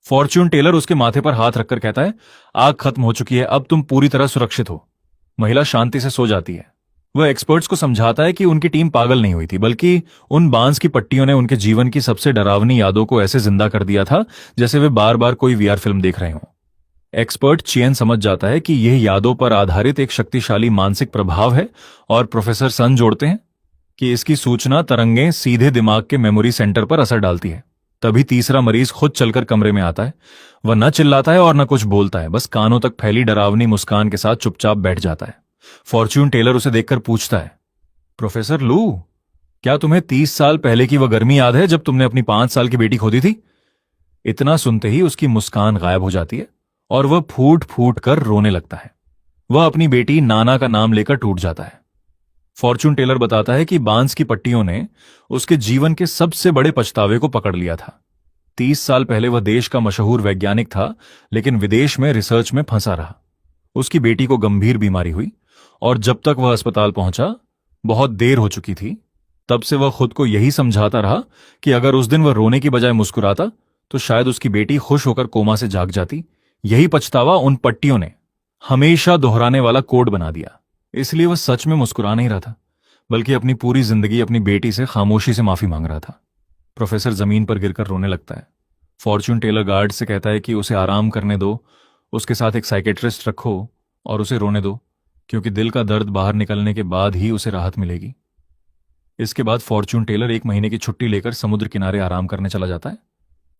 फॉर्च्यून टेलर उसके माथे पर हाथ रखकर कहता है, आग खत्म हो चुकी है, अब तुम पूरी तरह सुरक्षित हो। महिला शांति से सो जाती है। वह एक्सपर्ट्स को समझाता है कि उनकी टीम पागल नहीं हुई थी, बल्कि उन बांस की पट्टियों ने उनके जीवन की सबसे डरावनी यादों को ऐसे जिंदा कर दिया था जैसे वे बार बार कोई वीआर फिल्म देख रहे हों। एक्सपर्ट चेन समझ जाता है कि यह यादों पर आधारित एक शक्तिशाली मानसिक प्रभाव है और प्रोफेसर सन जोड़ते हैं कि इसकी सूचना तरंगें सीधे दिमाग के मेमोरी सेंटर पर असर डालती है। तभी तीसरा मरीज खुद चलकर कमरे में आता है। वह न चिल्लाता है और न कुछ बोलता है, बस कानों तक फैली डरावनी मुस्कान के साथ चुपचाप बैठ जाता है। फॉर्च्यून टेलर उसे देखकर पूछता है, प्रोफेसर लू, क्या तुम्हें 30 साल पहले की वह गर्मी याद है जब तुमने अपनी 5 साल की बेटी खो दी थी? इतना सुनते ही उसकी मुस्कान गायब हो जाती है और वह फूट फूट कर रोने लगता है। वह अपनी बेटी नाना का नाम लेकर टूट जाता है। फॉर्च्यून टेलर बताता है कि बांस की पट्टियों ने उसके जीवन के सबसे बड़े पछतावे को पकड़ लिया था। 30 साल पहले वह देश का मशहूर वैज्ञानिक था, लेकिन विदेश में रिसर्च में फंसा रहा। उसकी बेटी को गंभीर बीमारी हुई और जब तक वह अस्पताल पहुंचा बहुत देर हो चुकी थी। तब से वह खुद को यही समझाता रहा कि अगर उस दिन वह रोने की बजाय मुस्कुराता तो शायद उसकी बेटी खुश होकर कोमा से जाग जाती। यही पछतावा उन पट्टियों ने हमेशा दोहराने वाला कोड बना दिया। इसलिए वह सच में मुस्कुरा नहीं रहा था, बल्कि अपनी पूरी जिंदगी अपनी बेटी से खामोशी से माफी मांग रहा था। प्रोफेसर जमीन पर गिरकर रोने लगता है। फॉर्च्यून टेलर गार्ड से कहता है कि उसे आराम करने दो, उसके साथ एक साइकेट्रिस्ट रखो और उसे रोने दो, क्योंकि दिल का दर्द बाहर निकलने के बाद ही उसे राहत मिलेगी। इसके बाद फॉर्च्यून टेलर 1 महीने की छुट्टी लेकर समुद्र किनारे आराम करने चला जाता है।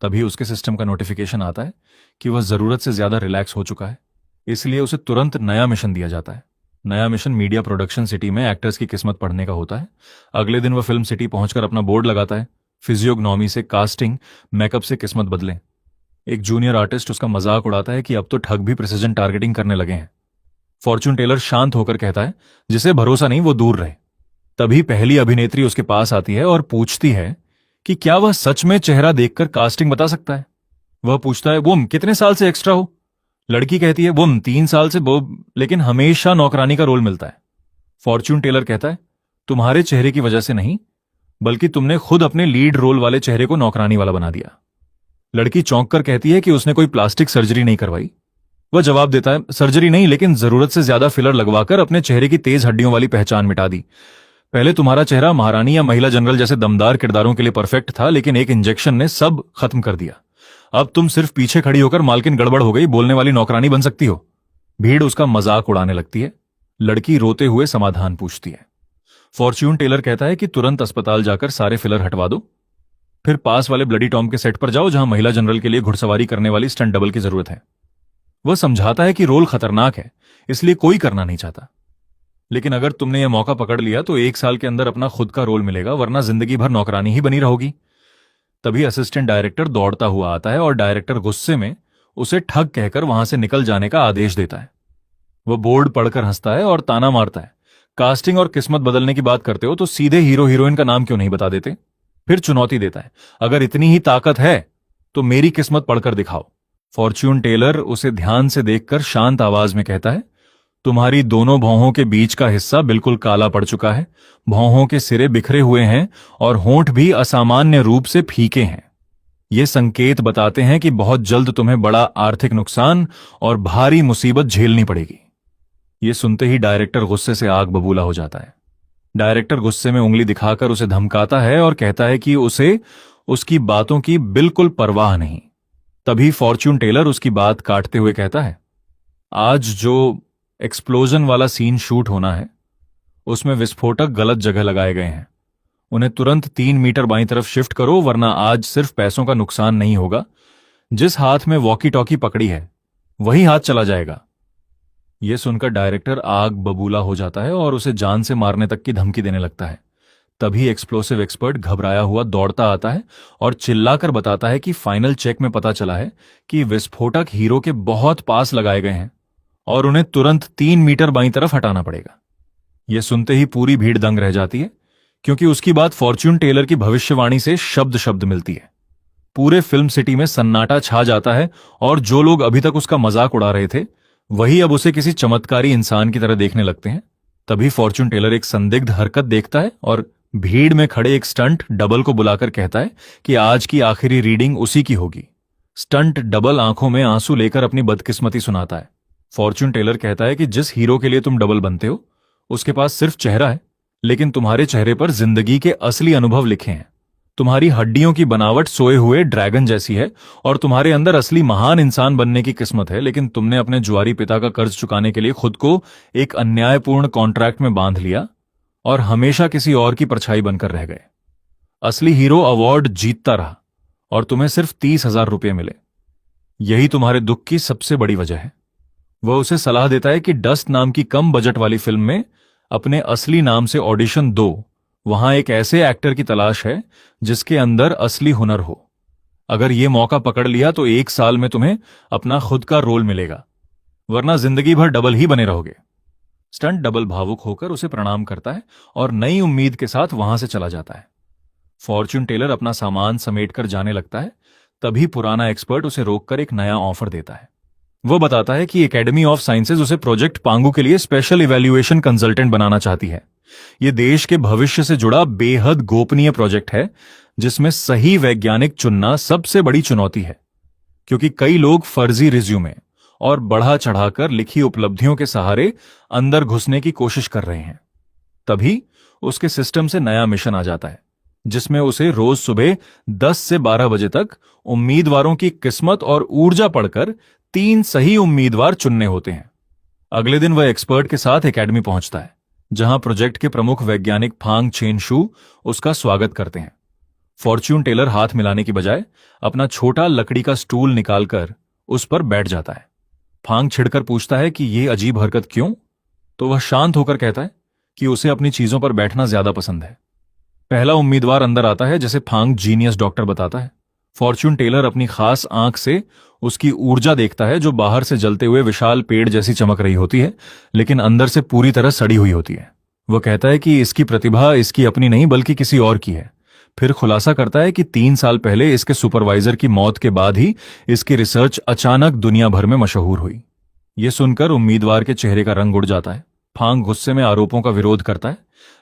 तभी उसके सिस्टम का नोटिफिकेशन आता है कि वह जरूरत से ज्यादा रिलैक्स हो चुका है, इसलिए उसे तुरंत नया मिशन दिया जाता है। नया मिशन मीडिया प्रोडक्शन सिटी में एक्टर्स की किस्मत पढ़ने का होता है। अगले दिन वह फिल्म सिटी पहुंचकर अपना बोर्ड लगाता है, फिजियोग्नॉमी से कास्टिंग, मेकअप से किस्मत बदलें। एक जूनियर आर्टिस्ट उसका मजाक उड़ाता है कि अब तो ठग भी प्रिसिजन टारगेटिंग करने लगे हैं। फॉर्च्यून टेलर शांत होकर कहता है, जिसे भरोसा नहीं वो दूर रहे। तभी पहली अभिनेत्री उसके पास आती है और पूछती है कि क्या वह सच में चेहरा देखकर कास्टिंग बता सकता है। वह पूछता है, वो कितने साल से एक्स्ट्रा हो? लड़की कहती है, वो 3 साल से, वो लेकिन हमेशा नौकरानी का रोल मिलता है। फॉर्च्यून टेलर कहता है, तुम्हारे चेहरे की वजह से नहीं, बल्कि तुमने खुद अपने लीड रोल वाले चेहरे को नौकरानी वाला बना दिया। लड़की चौंक कर कहती है कि उसने कोई प्लास्टिक सर्जरी नहीं करवाई। वह जवाब देता है, सर्जरी नहीं, लेकिन जरूरत से ज्यादा फिलर लगवाकर अपने चेहरे की तेज हड्डियों वाली पहचान मिटा दी। पहले तुम्हारा चेहरा महारानी या महिला जनरल जैसे दमदार किरदारों के लिए परफेक्ट था, लेकिन एक इंजेक्शन ने सब खत्म कर दिया। अब तुम सिर्फ पीछे खड़ी होकर मालकिन गड़बड़ हो गई बोलने वाली नौकरानी बन सकती हो। भीड़ उसका मजाक उड़ाने लगती है। लड़की रोते हुए समाधान पूछती है। फॉर्च्यून टेलर कहता है कि तुरंत अस्पताल जाकर सारे फिलर हटवा दो, फिर पास वाले ब्लडी टॉम के सेट पर जाओ जहां महिला जनरल के लिए घुड़सवारी करने वाली स्टंट डबल की जरूरत है। वह समझाता है कि रोल खतरनाक है, इसलिए कोई करना नहीं चाहता, लेकिन अगर तुमने यह मौका पकड़ लिया तो 1 साल के अंदर अपना खुद का रोल मिलेगा, वरना जिंदगी भर नौकरानी ही बनी रहोगी। तभी असिस्टेंट डायरेक्टर दौड़ता हुआ आता है और डायरेक्टर गुस्से में उसे ठग कहकर वहां से निकल जाने का आदेश देता है। वह बोर्ड पढ़कर हंसता है और ताना मारता है, कास्टिंग और किस्मत बदलने की बात करते हो तो सीधे हीरो हीरोइन का नाम क्यों नहीं बता देते? फिर चुनौती देता है, अगर इतनी ही ताकत है तो मेरी किस्मत पढ़कर दिखाओ। फॉर्च्यून टेलर उसे ध्यान से देखकर शांत आवाज में कहता है, तुम्हारी दोनों भौहों के बीच का हिस्सा बिल्कुल काला पड़ चुका है, भौहों के सिरे बिखरे हुए हैं और होंठ भी असामान्य रूप से फीके हैं। ये संकेत बताते हैं कि बहुत जल्द तुम्हें बड़ा आर्थिक नुकसान और भारी मुसीबत झेलनी पड़ेगी। ये सुनते ही डायरेक्टर गुस्से से आग बबूला हो जाता है। डायरेक्टर गुस्से में उंगली दिखाकर उसे धमकाता है और कहता है कि उसे उसकी बातों की बिल्कुल परवाह नहीं। तभी फॉर्च्यून टेलर उसकी बात काटते हुए कहता है, आज जो एक्सप्लोजन वाला सीन शूट होना है उसमें विस्फोटक गलत जगह लगाए गए हैं, उन्हें तुरंत 3 मीटर बाईं तरफ शिफ्ट करो, वरना आज सिर्फ पैसों का नुकसान नहीं होगा, जिस हाथ में वॉकी टॉकी पकड़ी है वही हाथ चला जाएगा। यह सुनकर डायरेक्टर आग बबूला हो जाता है और उसे जान से मारने तक की धमकी देने लगता है। तभी एक्सप्लोसिव एक्सपर्ट घबराया हुआ दौड़ता आता है और चिल्लाकर बताता है कि फाइनल चेक में पता चला है कि विस्फोटक हीरो के बहुत पास लगाए गए हैं और उन्हें तुरंत 3 मीटर बाईं तरफ हटाना पड़ेगा। यह सुनते ही पूरी भीड़ दंग रह जाती है, क्योंकि उसकी बात फॉर्च्यून टेलर की भविष्यवाणी से शब्द शब्द मिलती है। पूरे फिल्म सिटी में सन्नाटा छा जाता है और जो लोग अभी तक उसका मजाक उड़ा रहे थे वही अब उसे किसी चमत्कारी इंसान की तरह देखने लगते हैं। तभी फॉर्च्यून टेलर एक संदिग्ध हरकत देखता है और भीड़ में खड़े एक स्टंट डबल को बुलाकर कहता है कि आज की आखिरी रीडिंग उसी की होगी। स्टंट डबल आंखों में आंसू लेकर अपनी बदकिस्मती सुनाता है। फॉर्च्यून टेलर कहता है कि जिस हीरो के लिए तुम डबल बनते हो उसके पास सिर्फ चेहरा है, लेकिन तुम्हारे चेहरे पर जिंदगी के असली अनुभव लिखे हैं। तुम्हारी हड्डियों की बनावट सोए हुए ड्रैगन जैसी है और तुम्हारे अंदर असली महान इंसान बनने की किस्मत है, लेकिन तुमने अपने जुआरी पिता का कर्ज चुकाने के लिए खुद को एक अन्यायपूर्ण कॉन्ट्रैक्ट में बांध लिया और हमेशा किसी और की परछाई बनकर रह गए। असली हीरो अवार्ड जीतता रहा और तुम्हें सिर्फ 30,000 रुपये मिले। यही तुम्हारे दुख की सबसे बड़ी वजह है। वह उसे सलाह देता है कि डस्ट नाम की कम बजट वाली फिल्म में अपने असली नाम से ऑडिशन दो, वहां एक ऐसे एक्टर की तलाश है जिसके अंदर असली हुनर हो। अगर यह मौका पकड़ लिया तो 1 साल में तुम्हें अपना खुद का रोल मिलेगा, वरना जिंदगी भर डबल ही बने रहोगे। स्टंट डबल भावुक होकर उसे प्रणाम करता है और नई उम्मीद के साथ वहां से चला जाता है। फॉर्च्यून टेलर अपना सामान समेटकर जाने लगता है। तभी पुराना एक्सपर्ट उसे रोककर एक नया ऑफर देता है। वह बताता है कि एकेडमी ऑफ साइंसेज उसे प्रोजेक्ट पांगू के लिए स्पेशल इवैल्यूएशन कंसल्टेंट बनाना चाहती है। यह देश के भविष्य से जुड़ा बेहद गोपनीय प्रोजेक्ट है, जिसमें सही वैज्ञानिक चुनना सबसे बड़ी चुनौती है, क्योंकि कई लोग फर्जी रिज्यूमे और बढ़ा चढ़ाकर लिखी उपलब्धियों के सहारे अंदर घुसने की कोशिश कर रहे हैं। तभी उसके सिस्टम से नया मिशन आ जाता है, जिसमें उसे रोज सुबह 10 से 12 बजे तक उम्मीदवारों की किस्मत और ऊर्जा पढ़कर 3 सही उम्मीदवार चुनने होते हैं। अगले दिन वह एक्सपर्ट के साथ एकेडमी पहुंचता है, जहां प्रोजेक्ट के प्रमुख वैज्ञानिक फांग चेन शू उसका स्वागत करते हैं। फॉर्च्यून टेलर हाथ मिलाने की बजाय अपना छोटा लकड़ी का स्टूल निकालकर उस पर बैठ जाता है। फांग छिड़कर पूछता है कि यह अजीब हरकत क्यों, तो वह शांत होकर कहता है कि उसे अपनी चीजों पर बैठना ज्यादा पसंद है। पहला उम्मीदवार अंदर आता है, जिसे फांग जीनियस डॉक्टर बताता है। फॉर्च्यून टेलर अपनी खास आंख से उसकी ऊर्जा देखता है, जो बाहर से जलते हुए विशाल पेड़ जैसी चमक रही होती है, लेकिन अंदर से पूरी तरह सड़ी हुई होती है। वह कहता है कि इसकी प्रतिभा इसकी अपनी नहीं बल्कि किसी और की है। फिर खुलासा करता है कि 3 साल पहले इसके सुपरवाइजर की मौत के बाद ही इसकी रिसर्च अचानक दुनिया भर में मशहूर हुई। यह सुनकर उम्मीदवार के चेहरे का रंग उड़ जाता है। फांग गुस्से में आरोपों का विरोध करता है,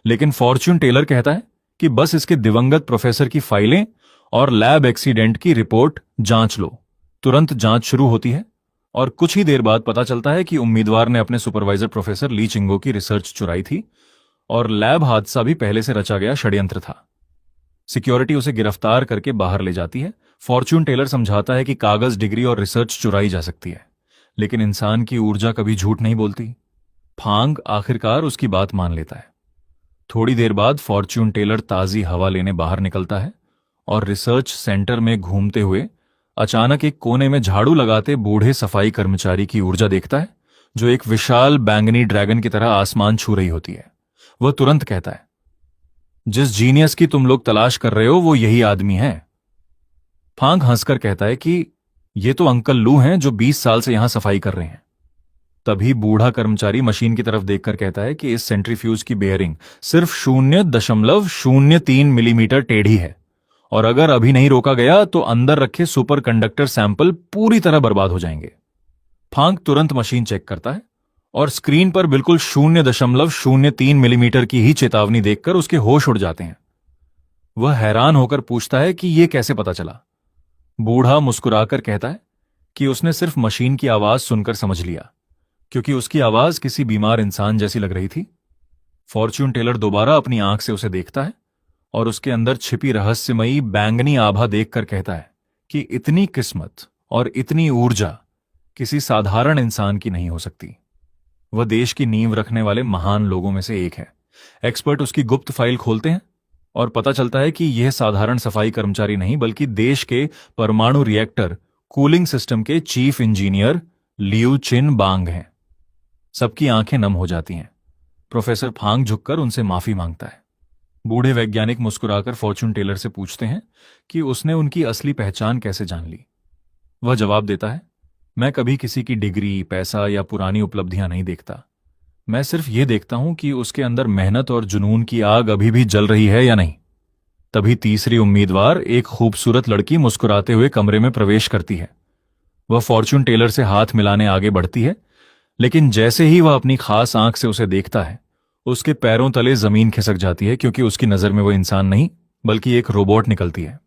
लेकिन फॉर्च्यून टेलर कहता है कि बस इसके दिवंगत प्रोफेसर की फाइलें और लैब एक्सीडेंट की रिपोर्ट जांच लो। तुरंत जांच शुरू होती है और कुछ ही देर बाद पता चलता है कि उम्मीदवार ने अपने सुपरवाइजर प्रोफेसर ली चिंगो की रिसर्च चुराई थी और लैब हादसा भी पहले से रचा गया षड्यंत्र था। सिक्योरिटी उसे गिरफ्तार करके बाहर ले जाती है। फॉर्च्यून टेलर समझाता है कि कागज, डिग्री और रिसर्च चुराई जा सकती है, लेकिन इंसान की ऊर्जा कभी झूठ नहीं बोलती। फांग आखिरकार उसकी बात मान लेता है। थोड़ी देर बाद फॉर्च्यून टेलर ताजी हवा लेने बाहर निकलता है और रिसर्च सेंटर में घूमते हुए अचानक एक कोने में झाड़ू लगाते बूढ़े सफाई कर्मचारी की ऊर्जा देखता है, जो एक विशाल बैंगनी ड्रैगन की तरह आसमान छू रही होती है। वह तुरंत कहता है, जिस जीनियस की तुम लोग तलाश कर रहे हो वो यही आदमी है। फांग हंसकर कहता है कि ये तो अंकल लू हैं जो 20 साल से यहां सफाई कर रहे हैं। तभी बूढ़ा कर्मचारी मशीन की तरफ देखकर कहता है कि इस सेंट्रीफ्यूज की बेयरिंग सिर्फ 0.03 मिलीमीटर टेढ़ी है और अगर अभी नहीं रोका गया तो अंदर रखे सुपर कंडक्टर सैंपल पूरी तरह बर्बाद हो जाएंगे। फांग तुरंत मशीन चेक करता है और स्क्रीन पर बिल्कुल 0.03 मिलीमीटर की ही चेतावनी देखकर उसके होश उड़ जाते हैं। वह हैरान होकर पूछता है कि यह कैसे पता चला। बूढ़ा मुस्कुराकर कहता है कि उसने सिर्फ मशीन की आवाज सुनकर समझ लिया, क्योंकि उसकी आवाज किसी बीमार इंसान जैसी लग रही थी। फॉर्च्यून टेलर दोबारा अपनी आंख से उसे देखता है और उसके अंदर छिपी रहस्यमयी बैंगनी आभा देखकर कहता है कि इतनी किस्मत और इतनी ऊर्जा किसी साधारण इंसान की नहीं हो सकती। वह देश की नींव रखने वाले महान लोगों में से एक है। एक्सपर्ट उसकी गुप्त फाइल खोलते हैं और पता चलता है कि यह साधारण सफाई कर्मचारी नहीं, बल्कि देश के परमाणु रिएक्टर कूलिंग सिस्टम के चीफ इंजीनियर लियू चिन बांग हैं। सबकी आंखें नम हो जाती हैं। प्रोफेसर फांग झुककर उनसे माफी मांगता है। बूढ़े वैज्ञानिक मुस्कुराकर फॉर्च्यून टेलर से पूछते हैं कि उसने उनकी असली पहचान कैसे जान ली। वह जवाब देता है, मैं कभी किसी की डिग्री, पैसा या पुरानी उपलब्धियां नहीं देखता। मैं सिर्फ यह देखता हूं कि उसके अंदर मेहनत और जुनून की आग अभी भी जल रही है या नहीं। तभी तीसरी उम्मीदवार, एक खूबसूरत लड़की, मुस्कुराते हुए कमरे में प्रवेश करती है। वह फॉर्च्यून टेलर से हाथ मिलाने आगे बढ़ती है, लेकिन जैसे ही वह अपनी खास आंख से उसे देखता है, उसके पैरों तले जमीन खिसक जाती है, क्योंकि उसकी नजर में वो इंसान नहीं बल्कि एक रोबोट निकलती है।